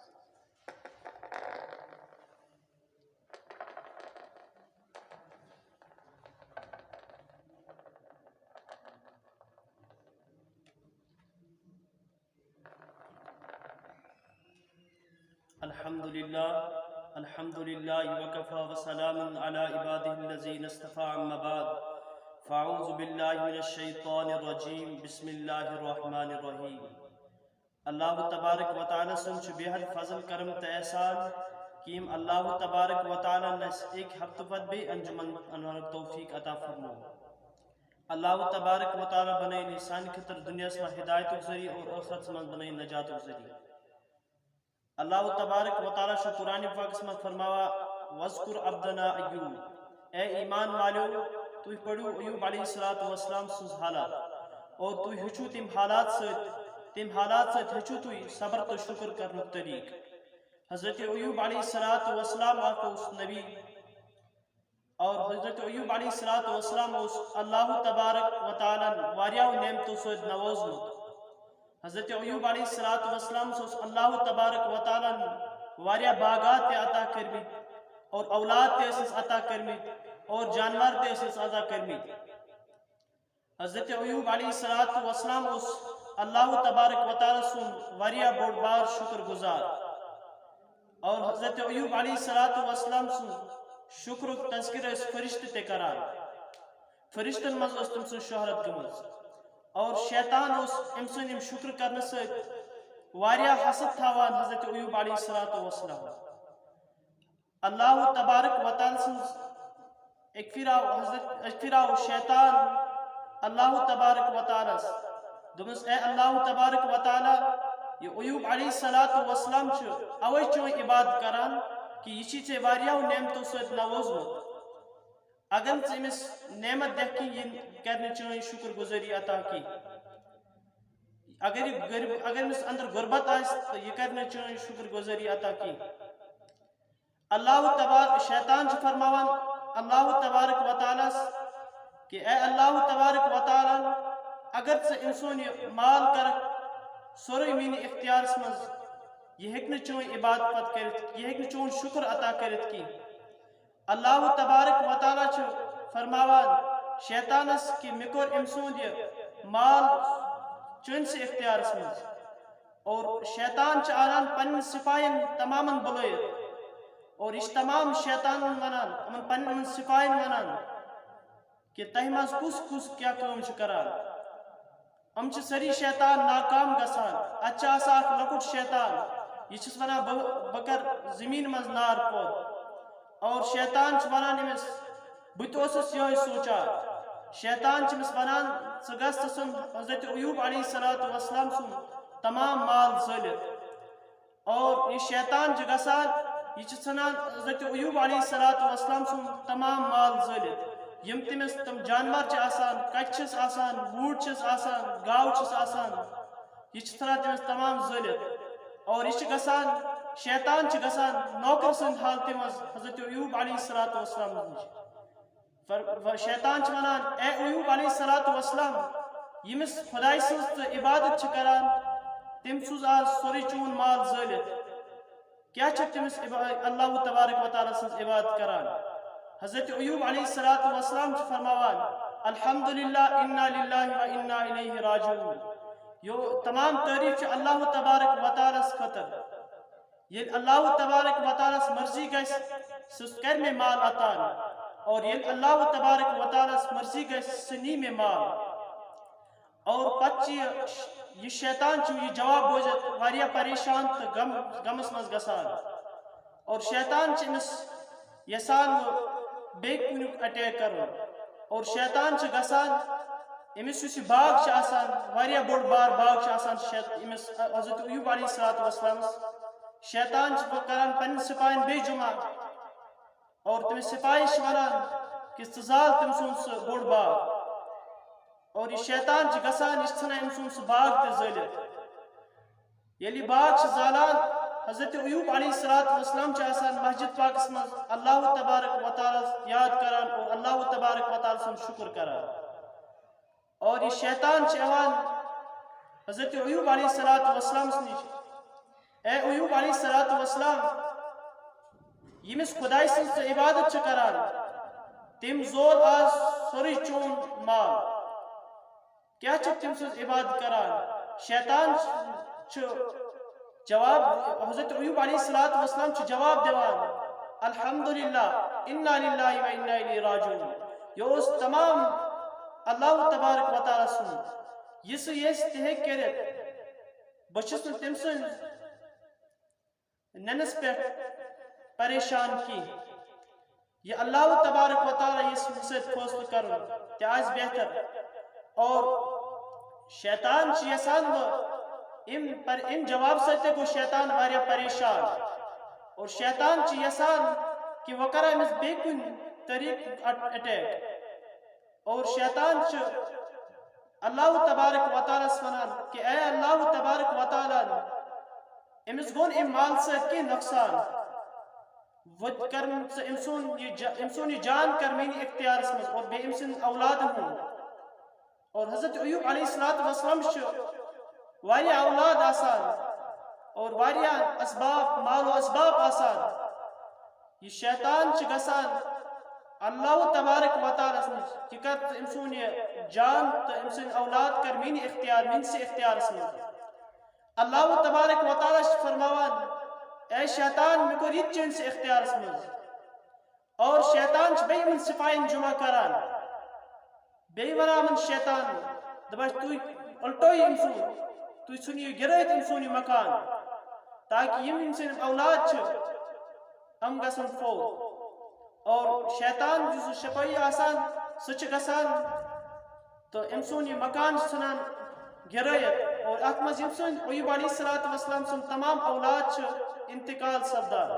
الحمد للہ وکفى وسلام علی عباده الذین اصطفى، اما بعد فاعوذ باللہ من الشیطان الرجیم، بسم اللہ الرحمن الرحیم۔ اللہ تبارک و تعالی سن بے حد فضل کرم تو احسان کیم اللہ تبارک و تعالی نس ایک ہفتہ پت بے انجمن انور توفیق عطا فرمو۔ اللہ تبارک و تعالی بنائی انسان خطر دنیا سے ہدایت ذریعہ اور آخرت میں بنائی نجات ذریعہ۔ اللہ تبارک و تعالی شو قرآن پاک میں فرماوا وذکر عبدنا ایوب، اے ایمان والو تو پڑھو ایوب علیہ السلام سز حالات اور تو ہچو تم حالات سے ہچو تو صبر تو شکر کرنے طریق۔ حضرت ایوب علیہ السلام آپ اس نبی اور حضرت ایوب علیہ السلام اس اللہ تبارک و تعالی واریاہ نعمتوں سے نوازمت۔ حضرت ایوب علیہ السلام سے اللہ تبارک و تعالی واریاہ باغات عطا کرمت اور اولاد تے عطا کرمت اور جانور تے عطا کرمت۔ حضرت ایوب علیہ السلام اس اللہ تبارک و تعالی سن واریاہ بڑ بار شکر گزار، اور حضرت ایوب علیہ السلام سن شکر تذکر اس فرشت تے کران، فرشتن مز اس تم سن شہرت گمز، اور شیطان اس امسن شکر کرنے سے واریاہ حسد تھاوان حضرت ایوب علیہ السلام۔ اللہ تبارک و تعالی سن ایک پھراو شیطان اللہ تبارک و تعالی دمس اے اللہ تبارک و تعالی یہ ایوب علیہ السلام اوے چون عبادت کران کہ یہ چیز واریاہ نعمتوں سے نوازمت۔ اگر امس نعمت دیکھ کے یہ کرنے چون شکر گزاری عطا کی، اگر امس اندر غربت آئے تو یہ کرنے چون شکر گزاری عطا کی۔ اللہ تبارک شیطان فرماوان اللہ تبارک و تعالی کہ اے اللہ تبارک و تعالی اگر سے انسان یہ مال کرک سوری مینی اختیار مز یہ ہکن چون عبادت پت کرت، یہ ہکن چون شکر عطا کرت کی۔ اللہ تبارک و تعالی فرماوان شیطانس کہ مکور انسان یہ مال چون سے اختیار مز، اور شیطان آنان پن سپاہین تمام بلائت، اور اس تمام شیطان ونان امن پن سپاہین ونان کہ تہ مز کس کس کیا کام کران۔ ہم سری شیطان ناکام گسان، اچھا آسا اخ لکٹ شیطان یہ چھس ونا بکر زمین مز نار پود، اور شیطان چھ ونان امس بت اوسس یہ سوچا، شیطان چھ امس ونان ژٕ گژھ ژٕ ژھُن حضرت ایوب علیہ السلام سن تمام مال ژٔلِتھ، اور یہ شیطان چھ گژھان یہ چھ ژھنان حضرت ایوب علیہ السلام سن تمام مال ژٔلِتھ، یم تمس تم جانور چھ آسان کچھ آسان ووٹ چھس آسان گاو چھس آسان یہ چھ تھران تمس تمام زلت اور یہ گسان شیطان چھ گسان نوکر سند حالت مز حضرت ایوب علیہ السلام نش شیطان چھ ونان اے ایوب علیہ السلام یمس خدای سز عبادت چھ کران تم سوز آز سوری چون مال زلت کیا چھ تمس اللہ تبارک و تعالی سز عبادت کران حضرت ایوب علیہ السلام چھ فرماوان الحمدللہ انا للہ و انا الیہ راجعون یو تمام تعریف چھ اللہ تبارک و تعالی خطر یہ اللہ تبارک و تعالی مرضی گس سس کر میں مال عطا اور یہ اللہ تبارک و تعالی مرضی گس سنی میں مال اور پچ یہ شیطان چھ یہ جواب بوزت واریاہ پریشان تو غمس مز گسان اور شیطان چھ امس یسان بے کنک اٹیک کرو اور شیطان چھ گسان امس اس باغ چھ آسان واریاہ بوڑ بار باغ چھ آسان امس حضرت ایوب علیہ السلام شیطان چھ کران پن سپاہین بے جمع اور تمس سپاہی چھ ونان کہ ژال تم سن بوڑ باغ اور یہ شیطان چھ گسان یہ ژھنان ام سن باغ تہ زلت یلی باغ چھ زالان حضرت ایوب علیہ السلام چھ آسان مسجد پاکس مز اللہ تبارک و تعالی یاد کران اور اللہ تبارک و تعالی سن شکر کران اور یہ شیطان چھ یوان حضرت ایوب علیہ السلام نش اے ایوب علیہ السلام یمس خدای سن عبادت چھ کران تم زول آز سوری چون مال کیا چھ تم سن عبادت کران شیطان چھ جواب حضرت ایوب علیہ السلام چھ جواب دیوان الحمدللہ انا للہ و انا الیہ راجعون یہ تمام اللہ تبارک و تعالی سن یہ یس تہ کرت بچس تم سن ننس پہ پریشان کی یہ اللہ تبارک و تعالی اس سے فیصلہ کرن تیاز بہتر اور شیطان چھ یسان ام جواب ستے کو شیطان واریاہ پریشان اور شیطان چھ یسان کہ وہ کرا امس بے کن طریق اٹیک اور شیطان چھ اللہ تبارک و تعالی ونان کہ اے اللہ تبارک و تعالی امس گون ام مال ست کی نقصان ود کر امسون یہ جان کر مینی اختیار مز اور بے امسن اولاد ہوں اور حضرت ایوب علیہ السلام واریاہ اولاد آسان اور واریاہ اسباب مال و اسباب آسان یہ شیطان چھ گسان اللہ تبارک و تعالی کہ کر امسون یہ جان تو امسن اولاد کر مینی اختیار من سے اختیار مز اللہ تبارک و تعالی فرماوان اے شیطان میں کو ریت چین سے اختیار مز اور شیطان چھ بے من سپاہین جمع کران بے ورا من شیطان دباش تو الٹوئی امسون تو سنی گرائت امسونی مکان تاکہ یم امسن اولاد چھ ام گسن فوت اور شیطان جو شپائی آسان سچ گسان تو امسونی مکان سنان گرائت اور اتمز امسون ایوب علیہ السلام سن تمام اولاد چھ انتقال سپدان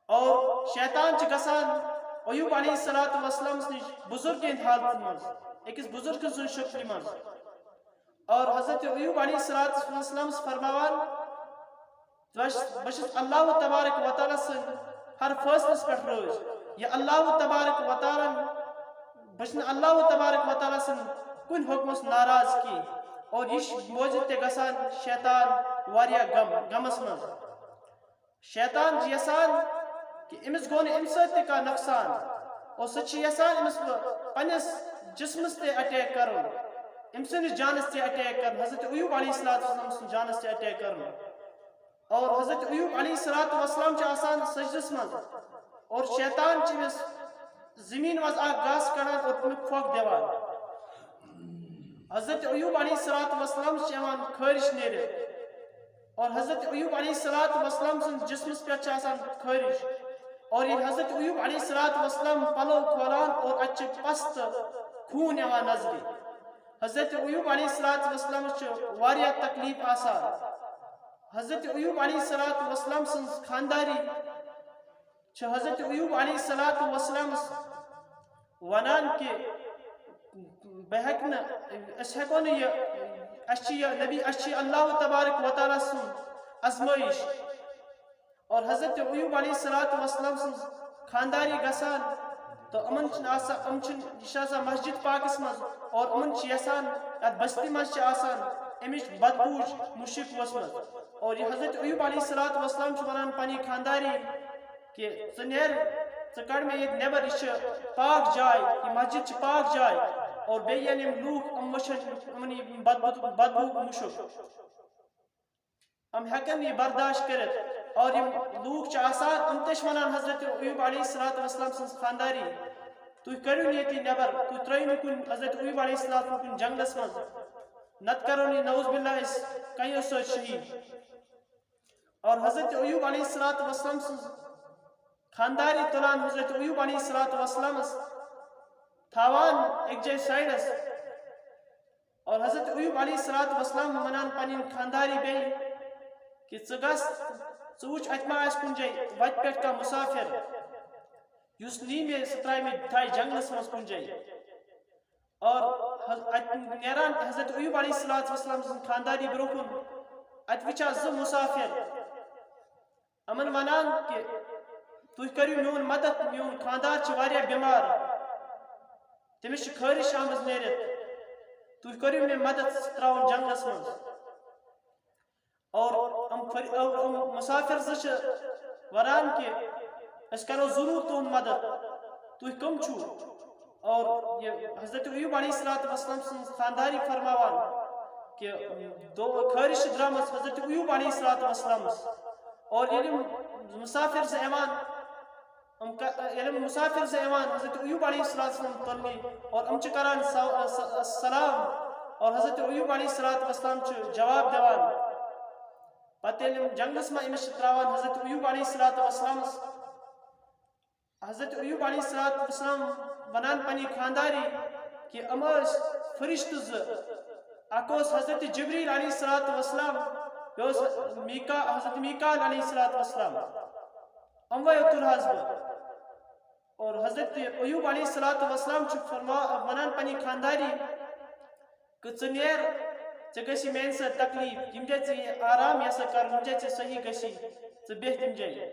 اور شیطان چھ گسان ایوب علیہ السلام نش بزرگ حالت مز ایکس بزرگ سن شکل مز اور حضرت ایوب علیہ السلام فرماوان بشت اللہ تبارک و تعالی سن ہر فیصلس پہ روز یہ اللہ تبارک و تعالی بشن اللہ تبارک و تعالی سن کن حکمس ناراض کی اور یہ موجود تے گسان شیطان واریاہ غمس مز شیطان یسان کہ امس گون ام سۭتۍ کا نقصان اور سچ یسان امس پنس جسمس تے اٹیک کرن ام سندس جانس تے اٹیک کرن حضرت ایوب علیہ السلام سن جانس تے اٹیک کرن اور حضرت ایوب علیہ السلام چھ آسان سجدس مز اور شیطان چھ زمین مز گاس کڑان اور تمیک پھوک دیوان حضرت ایوب علیہ السلام چھ یوان خارش نیرت اور حضرت ایوب علیہ السلام سن جسمس پہ آسان خارش اور یہ حضرت ایوب علیہ السلام پلو کھولان اور اچھے پست خون یوان نظری حضرت ایوب علیہ السلام چھ واریاہ تکلیف آسان حضرت ایوب علیہ السلام سن خانداری چھ حضرت ایوب علیہ السلام ونان کہ بہکن اس ہیکو یہ اچھی نبی اچھی اللہ تبارک و تعالیٰ سن ازمائش اور حضرت ایوب علیہ السلام سن خانداری گسان تو امن آسان مسجد پاکس مز اور امن یسان ات بستی مز آسان امچ بدبوش مشک وسمت اور یہ حضرت ایوب علیہ السلام ونان پنی خانداری کہ ژٕ کڑ میں یہ نیبر یہ پاک جائے یہ مسجد پاک جائے اور بیان لوک ام وچن بدبو مشک ام ہیکن یہ برداشت کرت اور یم لوک آسان ام تش ونان حضرت ایوب علیہ السلام سن خانداری تھی کرو یہ نیبر تھی ترو کن حضرت ایوب علیہ السلام کن جنگلس مز نت کرو نعوذ باللہ اس کئیو سۭتۍ شہید اور حضرت ایوب علیہ السلام سن خانداری تلان حضرت ایوب علیہ السلام تھاوان ایک جائے سائڈس اور حضرت ایوب علیہ السلام ونان پنن خانداری بے کہ ژگس ژوچ اتما آس کن جائے وت پہ کا مسافر اس نی میں سترائی میں تھائی جنگلس مز کن جائے اور نیران حضرت ایوب علیہ السلام سن خانداری برکن ات وچا ز مسافر امن ونان کہ تھی کرو میون مدد میون خاندار واریاہ بیمار تمس خارش آمز نیرت تھی کرو مے مدد تراؤن جنگلس مز اور مسافر زچ وران کہ اس کرو ضرور تہد مدد تھی کم چھو اور یہ حضرت ایوب علیہ السلام سن خانداری فرماوان کہ دو خارش درامس حضرت ایوب علیہ السلام اور علم مسافر سے ایمان مسافر سے ایمان حضرت ایوب علیہ السلام تلنی اور ام کران السلام اور حضرت ایوب علیہ السلام جواب دیوان پتہ جنگلس میں امس تراوان حضرت ایوب علیہ السلام حضرت ایوب علیہ السلام ونان پنی خانداری کہ ام فرشت اک حضرت جبریل علیہ السلام حضرت میکال علیہ السلام اموے تلحظ اور حضرت ایوب علیہ السلام ونان پنی خانداری کہ ژنیر گسی میان سر تکلیف یم جائے ژے آرام یسا کر یم جائے ژے صحیح گسی ژے بیہ تم جائے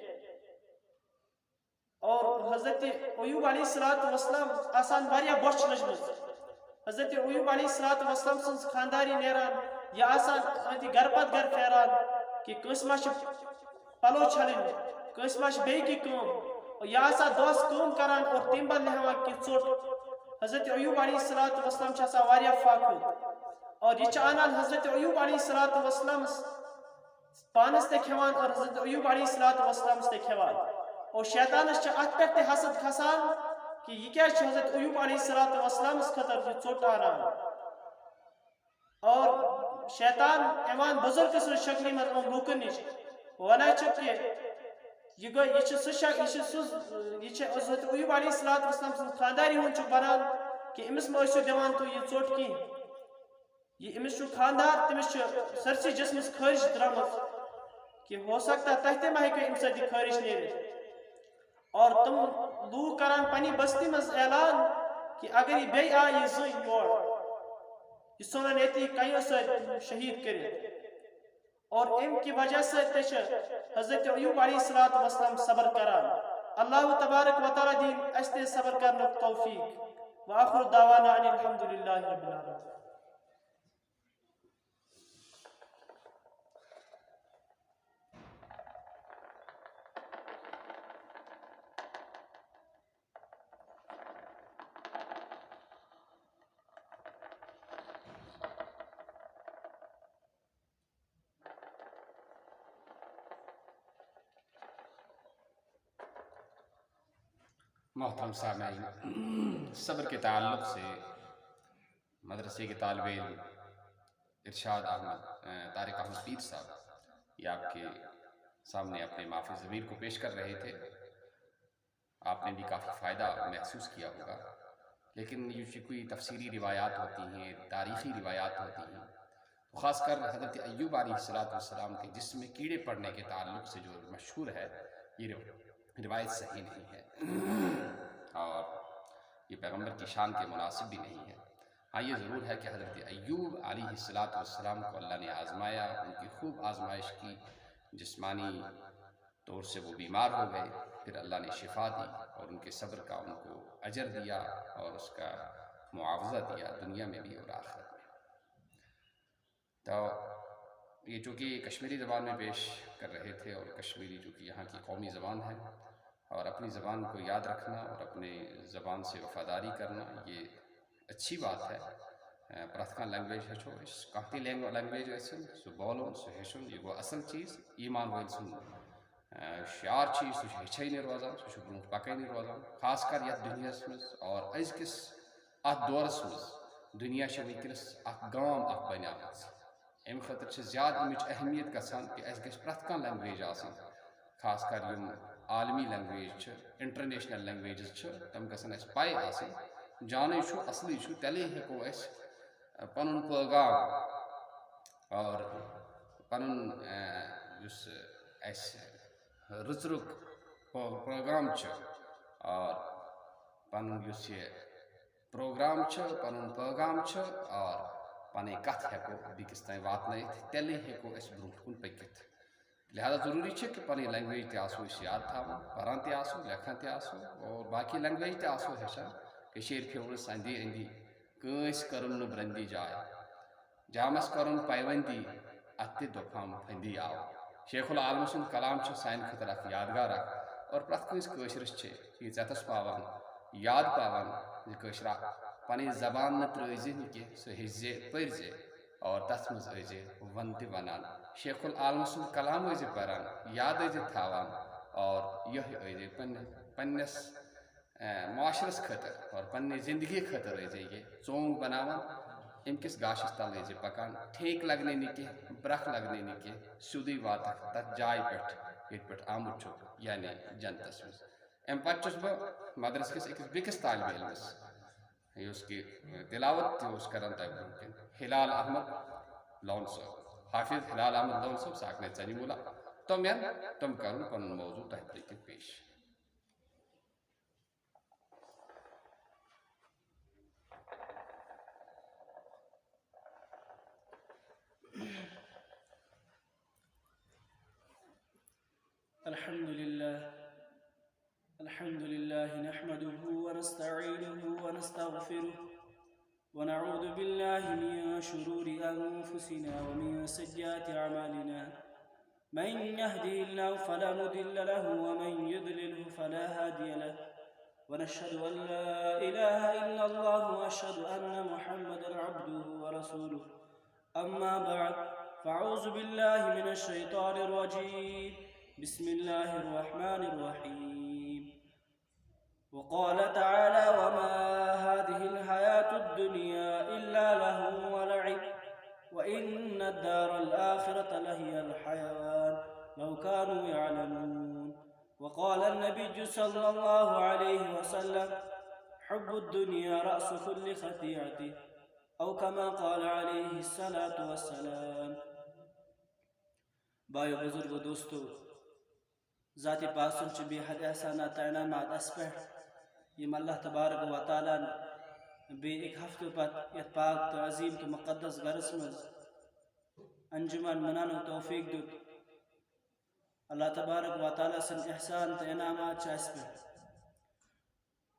اور حضرت ایوب علیہ السلام آسان واریاہ بوچھ لجمز حضرت ایوب علیہ السلام سن خانداری نیران یہ آسان گھر پت گھر پھیران کہ کس ما پلو چھلن کس ما بیکی کام یہ آسان دوس کام کران اور تم بل لہوان کہ ژوٹ حضرت ایوب علیہ السلام واریاہ فاقد اور یہ آنان حضرت ایوب علیہ السلام پانس تے کھوان اور حضرت ایوب علیہ السلام تے کھوان اور شیطانس ات پہ حسد کھسان کہ یہ کیا حضرت ایوب علیہ السلام خطر یہ ژوٹ آنان اور شیطان ایمان بزرگ سن شکلی من لوکن نش ونان کہ یہ حضرت ایوب علیہ السلام سن خانداری ہن بنان کہ امس مو دیوان تو یہ ژوٹ کی یہ امس خاندار تمس سرسی جسمس خارش درامت کہ ہو سکتا تہ ما ہیکو ام سۭتۍ یہ خارش نیرت اور تم لوگ کران پنی بستی مز اعلان کہ اگر یہ بی آئی یہ زن یور یہ سونن ایتی کئیو سۭتۍ شہید کرت اور ام کی وجہ سے حضرت ایوب علیہ السلام صبر کران اللہ تبارک و تعالی دین استے صبر کرنے توفیق وآخر دعوانا ان الحمدللہ رب العالمین. محترم سامعین، صبر کے تعلق سے مدرسے کے طالب علم ارشاد احمد طارق احمد پیر صاحب یہ آپ کے سامنے اپنے معافی ضمیر کو پیش کر رہے تھے. آپ نے بھی کافی فائدہ محسوس کیا ہوگا. لیکن یہ کوئی تفسیری روایات ہوتی ہیں، تاریخی روایات ہوتی ہیں، خاص کر حضرت ایوب علیہ السلام کے جسم میں کیڑے پڑنے کے تعلق سے جو مشہور ہے، یہ روایت صحیح نہیں ہے. اور یہ پیغمبر کی شان کے مناسب بھی نہیں ہے۔ ہاں یہ ضرور ہے کہ حضرت ایوب علیہ السلام کو اللہ نے آزمایا، ان کی خوب آزمائش کی، جسمانی طور سے وہ بیمار ہو گئے، پھر اللہ نے شفا دی اور ان کے صبر کا ان کو اجر دیا اور اس کا معاوضہ دیا دنیا میں بھی اور آخرت میں۔ تو یہ چونکہ کشمیری زبان میں پیش کر رہے تھے، اور کشمیری چونکہ یہاں کی قومی زبان ہے، اور اپنی زبان کو یاد رکھنا اور اپنے زبان سے وفاداری کرنا یہ اچھی بات ہے۔ پرٛٮ۪تھ کانٛہہ لینگویج ہیٚچھو أسۍ، کانٛہہ تہِ لینگویج ٲسِن سُہ بولُن سُہ ہیٚچھُن یہِ گوٚو اصل چیٖز۔ ایٖمان وٲلۍ سُنٛد شعار چھُ یہِ، سُہ چھُ ہیٚچھٲنی روزان، سُہ چھُ برٛونٛٹھ پکٲنی روزان، خاص کر یتھ دُنیاہس منٛز اور أزکِس اتھ دورس منٛز۔ دُنیا چھِ وٕنکٮ۪نس اکھ گام اکھ بنیٛامٕژ، امہِ خٲطرٕ چھِ زیادٕ امِچ اہمیت گژھان کہ اَسہِ گژھِ پرٛٮ۪تھ کانٛہہ لینگویج آسٕنۍ، خاص کر یِم عالمی لینگویج چھِ، انٹرنیشنل لینگویجز چھِ، تِم گژھن اَسہِ پاے آسٕنۍ۔ جانے چھُ اصلی چھُ، تیٚلے ہٮ۪کو أسۍ پنُن پیغام اور پنُن یُس اَسہِ رٕژرُک پروگرام چھُ اور پنُن یُس یہِ پروگرام چھُ، پنُن پیغام چھُ اور پنٕنۍ کتھ ہٮ۪کو بیٚکِس تام واتنٲیِتھ، تیٚلے ہٮ۪کو أسۍ برٛونٛٹھ کُن پٔکِتھ۔ لہذا ضروٗری چھِ کہ پنٕنۍ لینگویج تہِ آسو أسۍ یاد تھاوان، پران تہِ آسو، لیکھان تہِ آسو اور باقی لینگویج تہِ آسو ہیٚچھان۔ کٔشیٖرِ پھِوٕرٕس أنٛدی أنٛدی کٲنٛسہِ کٔرٕم نہٕ برٛنٛدی جاے، جامس کٔرٕم پیوندی اتھ تہِ دوٚپہم فنٛدی آو۔ شیخ العالمہٕ سُنٛد کلام چھُ سانہِ خٲطرٕ اکھ یادگار اکھ، اور پرٛٮ۪تھ کٲنٛسہِ کٲشرِس چھِ یہِ ژٮ۪تس پاوان، یاد پاوان زِ کٲشرا پنٕنۍ زبان نہٕ ترٛٲوزِ نہٕ کینٛہہ، سُہ ہیٚچھزِ پٔرزِ اور تتھ منٛز ٲسۍزِ ون تہِ ونان۔ شیخ العالمہٕ سُنٛد کلام ٲسۍزِ پران، یاد ٲسۍزِ تھاوان اور یِہوٚے ٲسۍزِ پننِس معاشرس خٲطرٕ اور پننہِ زندگی خٲطرٕ ٲسۍزِ یہِ ژونٛگ بناوان۔ امہِ کِس گاشس تل ٲسۍزِ پکان، ٹھیکہٕ لگنے نہٕ کینٛہہ، برکھ لگنے نہٕ کینٛہہ، سیوٚدُے واتکھ تتھ جایہِ پٮ۪ٹھ ییٚتہِ پٮ۪ٹھ آمُت چھُکھ، یعنی جنتس منٛز۔ امہِ پتہٕ چھُس بہٕ مدرسہٕ کِس أکِس بیٚکِس طالبہِ علمس یُس کہ تلاوت تہِ اوس کران تۄہہِ برٛونٛہہ کَنہِ، ہلال احمد لون صٲب، حافظ ہلال احمد لون صٲب، سُہ اکھ ژَنہِ موٗلا تِم یِن، تِم کرن پنُن موضوٗع تۄہہِ برٛونٛہہ پیش۔ الحمد لله نحمده ونستعينه ونستغفره ونعوذ بالله من شرور أنفسنا ومن سيئات أعمالنا، من يهده الله فلا مضل له ومن يضلله فلا هادي له، ونشهد أن لا إله إلا الله وأشهد أن محمدا عبده ورسوله، أما بعد فأعوذ بالله من الشيطان الرجيم، بسم الله الرحمن الرحيم، وقال تعالى وما هذه الحياة الدنيا إلا لهو ولعب وإن الدار الآخرة لهي الحيوان لو كانوا يعلمون، وقال النبي صلى الله عليه وسلم حب الدنيا رأس كل خطيئة أو كما قال عليه الصلاة والسلام۔ بھائیو بزرگو دوستو، ذات پاک سُنٛد چھِ بے حد احسانات تہٕ انعامات اَسہِ پٮ۪ٹھ یِم اللہ تبارک و تعالیٰ ہن بیٚیہِ اَکہِ ہفتہٕ پتہٕ یتھ پاک تہٕ عظیٖم تہٕ مُقدس گرس منٛز انجمن مناونُک توفیٖق دیُت۔ اللہ تبارک و تعالیٰ سٕنٛدۍ احسان تہٕ انعامات چھِ اَسہِ پٮ۪ٹھ۔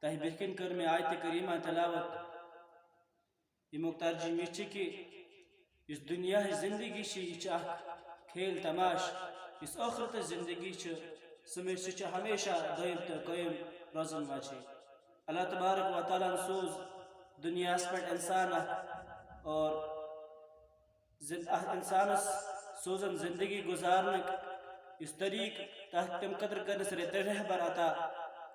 تۄہہِ برٛونٛہہ کَنہِ کٔر مےٚ آیتہِ کریٖمہ تلاوت، ییٚمیُک ترجمہٕ یہِ چھُ کہِ یُس دُنیاہٕچ زندگی چھِ یہِ چھِ اکھ کھیل تماش، یُس ٲخرتٕچ زندگی چھِ سُہ چھِ ہمیشہ دٲیِم تہٕ قٲیِم روزن واجیٚنۍ۔ اللہ تبارک و تعالیٰ ہن سوز دُنیاہس پٮ۪ٹھ انسان اکھ اور انسانس سوزن زندگی گزارنُک یُس طریٖقہٕ تتھ تمہِ خٲطرٕ کٔرنس رہبر عطا،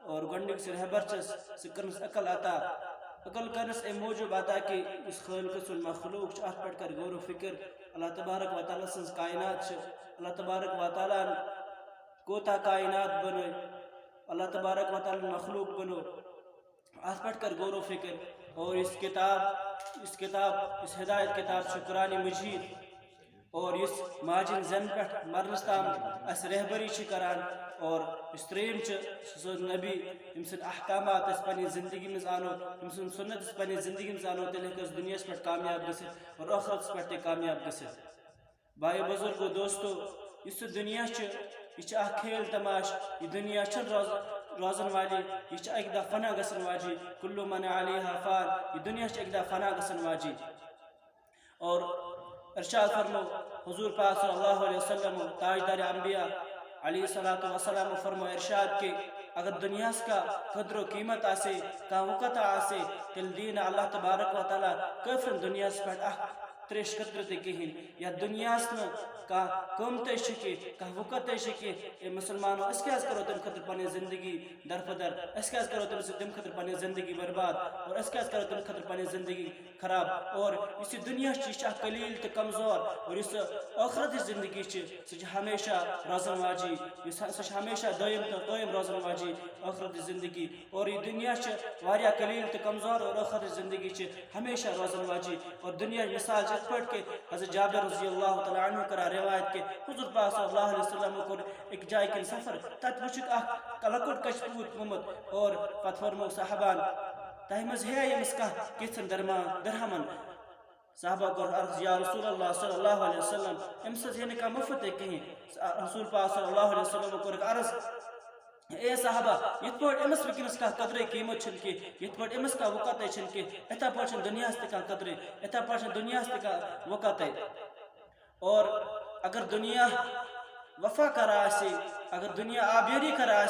اور گۄڈنیُک سُہ رہبر چھس سُہ کٔرنس عقل عطا۔ عقل کٔرنس امہِ موٗجوٗب عطا کہ یُس خٲلقہٕ سُنٛد مخلوق چھُ اتھ پٮ۪ٹھ کرِ غور و فکر۔ اللہ تبارک و تعالیٰ سٕنٛز کائنات چھِ، اللہ تبارک و تعالیٰ ہن کوتاہ کائنات بنٲے، اللہ تبارک و تعالیٰ مخلوق بنو، اتھ پٮ۪ٹھ کر غور و فکر۔ اور یُس ہدایت کتاب چھُ قرآنِ مجیٖد، اور اس ماجن زن پہ مرنس تام اس رہبری کران اور اس تریم سو نبی یم سن احکامات اس پنی زندگی مز آنو یم سن سنت اس پنی زندگی مز آنو تیل ہیکس دنیا پہ کامیاب گژھت اور آخرت پہ تہ کامیاب گژھت. بھائی بزرگو دوستو اس دنیا یہ اخ کھیل تماش یہ دنیا روزن والی یہ اکہ دہ فنا گھن واجی کلو من علیہا فان یہ دنیا اکہ دہ فنا گھن واجی. اور ارشاد فرمو حضور پاک صلی اللہ علیہ وسلم تاجدار انبیاء علیہ الصلوۃ والسلام فرمو ارشاد کہ اگر دنیا کا قدر و قیمت آسے کا وقت آسے تیل دین اللہ تبارک و تعالی کفر دنیا پہ تریش قطر تہ کہین یا دنیا کا قومت شکی کا وقت شکی اے مسلمانو اس کیا کرو تم خطر پنی زندگی درپدر اس کیا کرو تم خطر پنی زندگی برباد اور اس کیا کرو تم خطر پنی زندگی خراب. اور اس دنیا چھ قلیل تو کمزور اور اس آخرت زندگی سہ ہمیشہ روزن واجی سہ ہمیشہ دائم تو قائم روزن واجی آخرت زندگی. اور یہ دنیا واریاہ قلیل تو کمزور اور آخرت زندگی ہمیشہ روزن واجی. اور دنیا مثال اس پہ کہ حضرت جابر رضی اللہ تعالیٰ عنہ کرا روایت کہ حضور پاک صلی اللہ علیہ وسلم کور ایک جائے کن سفر تت وچک اخ لکٹ کشپوت گومت اور پتہ فرمو صحابان تہ مز ہے یمس کتن درہمن. صحابہ کور عرض یا رسول اللہ صلی اللہ علیہ وسلم امس ہے نہ مفت کہیں. رسول پاک صلی اللہ علیہ وسلم کور عرض اے صحابہ یت پہ امس ونکس کا قدر قیمت چھ کہ یت پہ امس کا وقت چھ کہ اتھا پہ دنیا تہ قدر اتھا پہ دنیا تہ وقت. اور اگر دنیا وفا کرا اگر دنیا آبیری کرا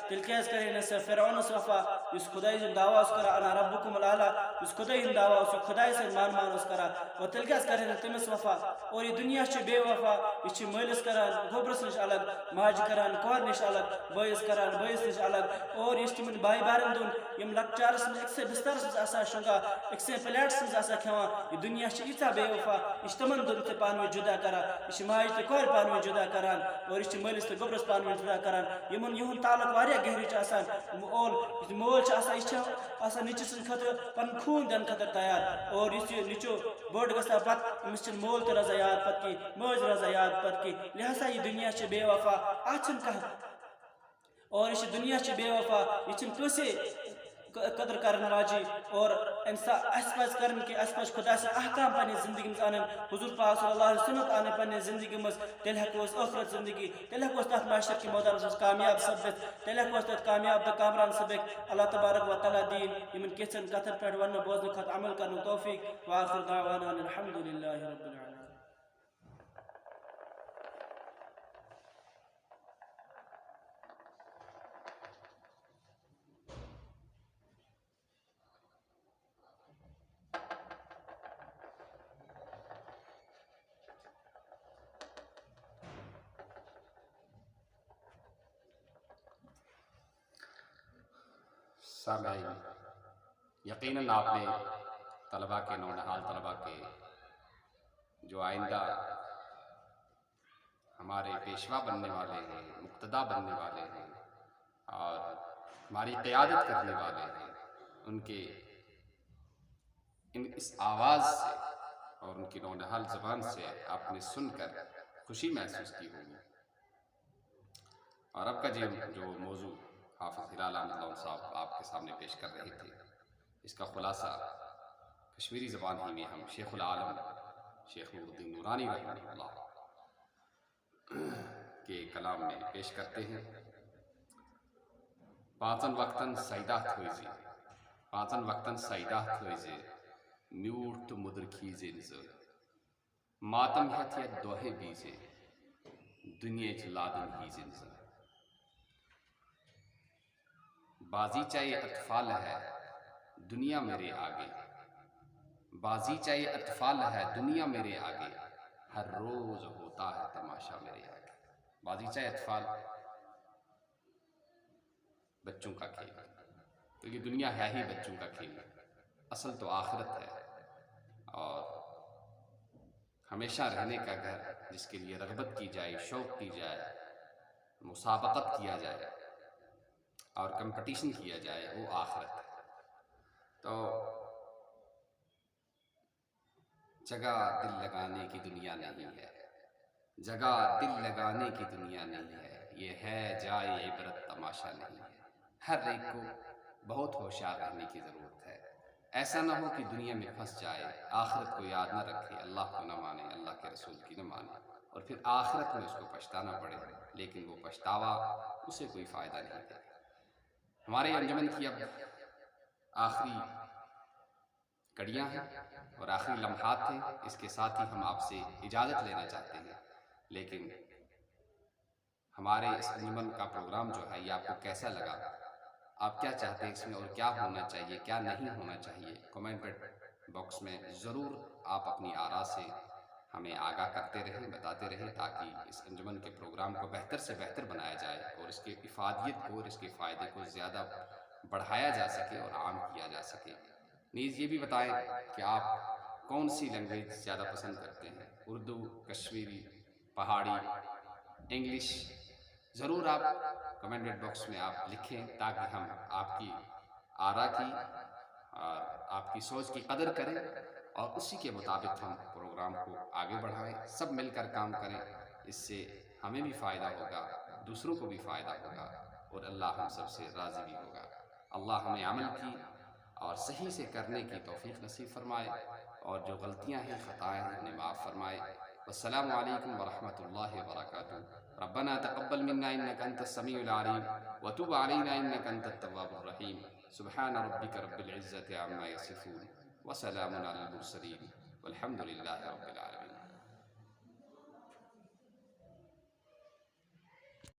تیل کیاز کرے نہ سر فرعونس وفا اس خدائی سن دعویٰ اس کرا انا ربکم الاعلی اس خدائی ہن دعویٰ اس خدائی سے مان اس کرا اور تیل کیاز کرے نہ تمس وفا. اور یہ دنیا بے وفا یہ مالس کران گوبرس نش الگ ماج کران کور نش الگ بٲیس کران بٲیس نش الگ. اور یہ تمن بائی بارن دون یم لکچارس من اکسے بسترس من آسان شنگا اکسے پلیٹس من آسان کھوان یہ دنیا ایسا بے وفا یہ تمن دون تہ پانوی جدا کران یہ ماج تہ کور پانوی جدا کران اور یہ مالس تہ گوبرس پانوی جدا کران. یمن یہن تعلق واریاہ گہری آسان مول آسان نچ سن خاطر پن خون دن خاطر تیار. اور اس نچو بوڑ گا پتہ امس مول تہ روزا یاد پتہ کی موج روزا یاد پتہ کی. لہذا یہ دنیا بے وفا ات اور یہ دنیا بے وفا یہ کسے قدر کرن واجی. اور اس پز کرن کہ اس پز خدا سے احکام پنہ زندگی مز ان حضور پاک صلی اللہ علیہ وسلم ان پنہ زندگی مز تیل ہیکو آخرت زندگی تیل ہیکو تر معاشر کے میدان مز کامیاب سپدت تیل ہیکو تر کامیاب تو کامران سپدت. اللہ تبارک و تعالیٰ دین یمن کیچن کتن پہ ون بوزن خط عمل کرن توفیق. واخر دعوانا الحمد للہ رب العالمین. سامعین یقیناً آپ نے طلباء کے نونہال طلباء کے جو آئندہ ہمارے پیشوا بننے والے ہیں مقتدا بننے والے ہیں اور ہماری قیادت کرنے والے ہیں ان کے اس آواز سے اور ان کی نونہال زبان سے آپ نے سن کر خوشی محسوس کی ہوگی. اور اب کا جو موضوع حافظ ہلال احمد لون صاحب آپ کے سامنے پیش کر رہے تھے اس کا خلاصہ کشمیری زبان ہی میں ہم شیخ العالم شیخ نور الدین نورانی رحمہ اللہ کے کلام میں پیش کرتے ہیں. پانچن وقتن سیدات ہوئیزی پانچن وقتن سیدات ہوئیزی میوٹ تو مدر کھیزے نزو ماتم ہتھیت دوہے بیزے دنیا چلادن ہیزے نزو. بازی چاہے اطفال ہے دنیا میرے آگے بازی چاہے اطفال ہے دنیا میرے آگے ہر روز ہوتا ہے تماشا میرے آگے. بازی چاہے اطفال بچوں کا کھیل کیونکہ دنیا ہے ہی بچوں کا کھیل. اصل تو آخرت ہے اور ہمیشہ رہنے کا گھر جس کے لیے رغبت کی جائے شوق کی جائے مسابقت کیا جائے اور کمپٹیشن کیا جائے وہ آخرت ہے. تو جگہ دل لگانے کی دنیا نہیں ہے جگہ دل لگانے کی دنیا نہیں ہے، یہ ہے جائے عبرت تماشا نہیں ہے۔ ہر ایک کو بہت ہوشیار رہنے کی ضرورت ہے، ایسا نہ ہو کہ دنیا میں پھنس جائے، آخرت کو یاد نہ رکھے، اللہ کو نہ مانے، اللہ کے رسول کی نہ مانے، اور پھر آخرت میں اس کو پچھتانا پڑے، لیکن وہ پچھتاوا اسے کوئی فائدہ نہیں دے۔ ہمارے انجمن کی اب آخری کڑیاں ہیں اور آخری لمحات ہیں، اس کے ساتھ ہی ہم آپ سے اجازت لینا چاہتے ہیں، لیکن ہمارے اس انجمن کا پروگرام جو ہے یہ آپ کو کیسا لگا، آپ کیا چاہتے ہیں اس میں اور کیا ہونا چاہیے کیا نہیں ہونا چاہیے، کمنٹ باکس میں ضرور آپ اپنی آراء سے ہمیں آگاہ کرتے رہیں، بتاتے رہیں، تاکہ اس انجمن کے پروگرام کو بہتر سے بہتر بنایا جائے اور اس کے افادیت کو اور اس کے فائدے کو زیادہ بڑھایا جا سکے اور عام کیا جا سکے۔ نیز یہ بھی بتائیں کہ آپ کون سی لینگویج زیادہ پسند کرتے ہیں، اردو، کشمیری، پہاڑی، انگلش، ضرور آپ کمنٹ باکس میں آپ لکھیں تاکہ ہم آپ کی آراء کی اور آپ کی سوچ کی قدر کریں اور اسی کے مطابق ہم پروگرام کو آگے بڑھائیں، سب مل کر کام کریں، اس سے ہمیں بھی فائدہ ہوگا، دوسروں کو بھی فائدہ ہوگا اور اللہ ہم سب سے راضی بھی ہوگا۔ اللہ ہمیں عمل کی اور صحیح سے کرنے کی توفیق نصیب فرمائے اور جو غلطیاں ہیں خطائیں ہیں انہیں معاف فرمائے۔ والسلام علیکم ورحمۃ اللہ وبرکاتہ۔ ربنا تقبل منا انك انت السميع العليم وتب علينا انك انت التواب الرحيم۔ سبحان ربك رب العزة عما يصفون وسلام على المرسلين والحمد لله رب العالمين۔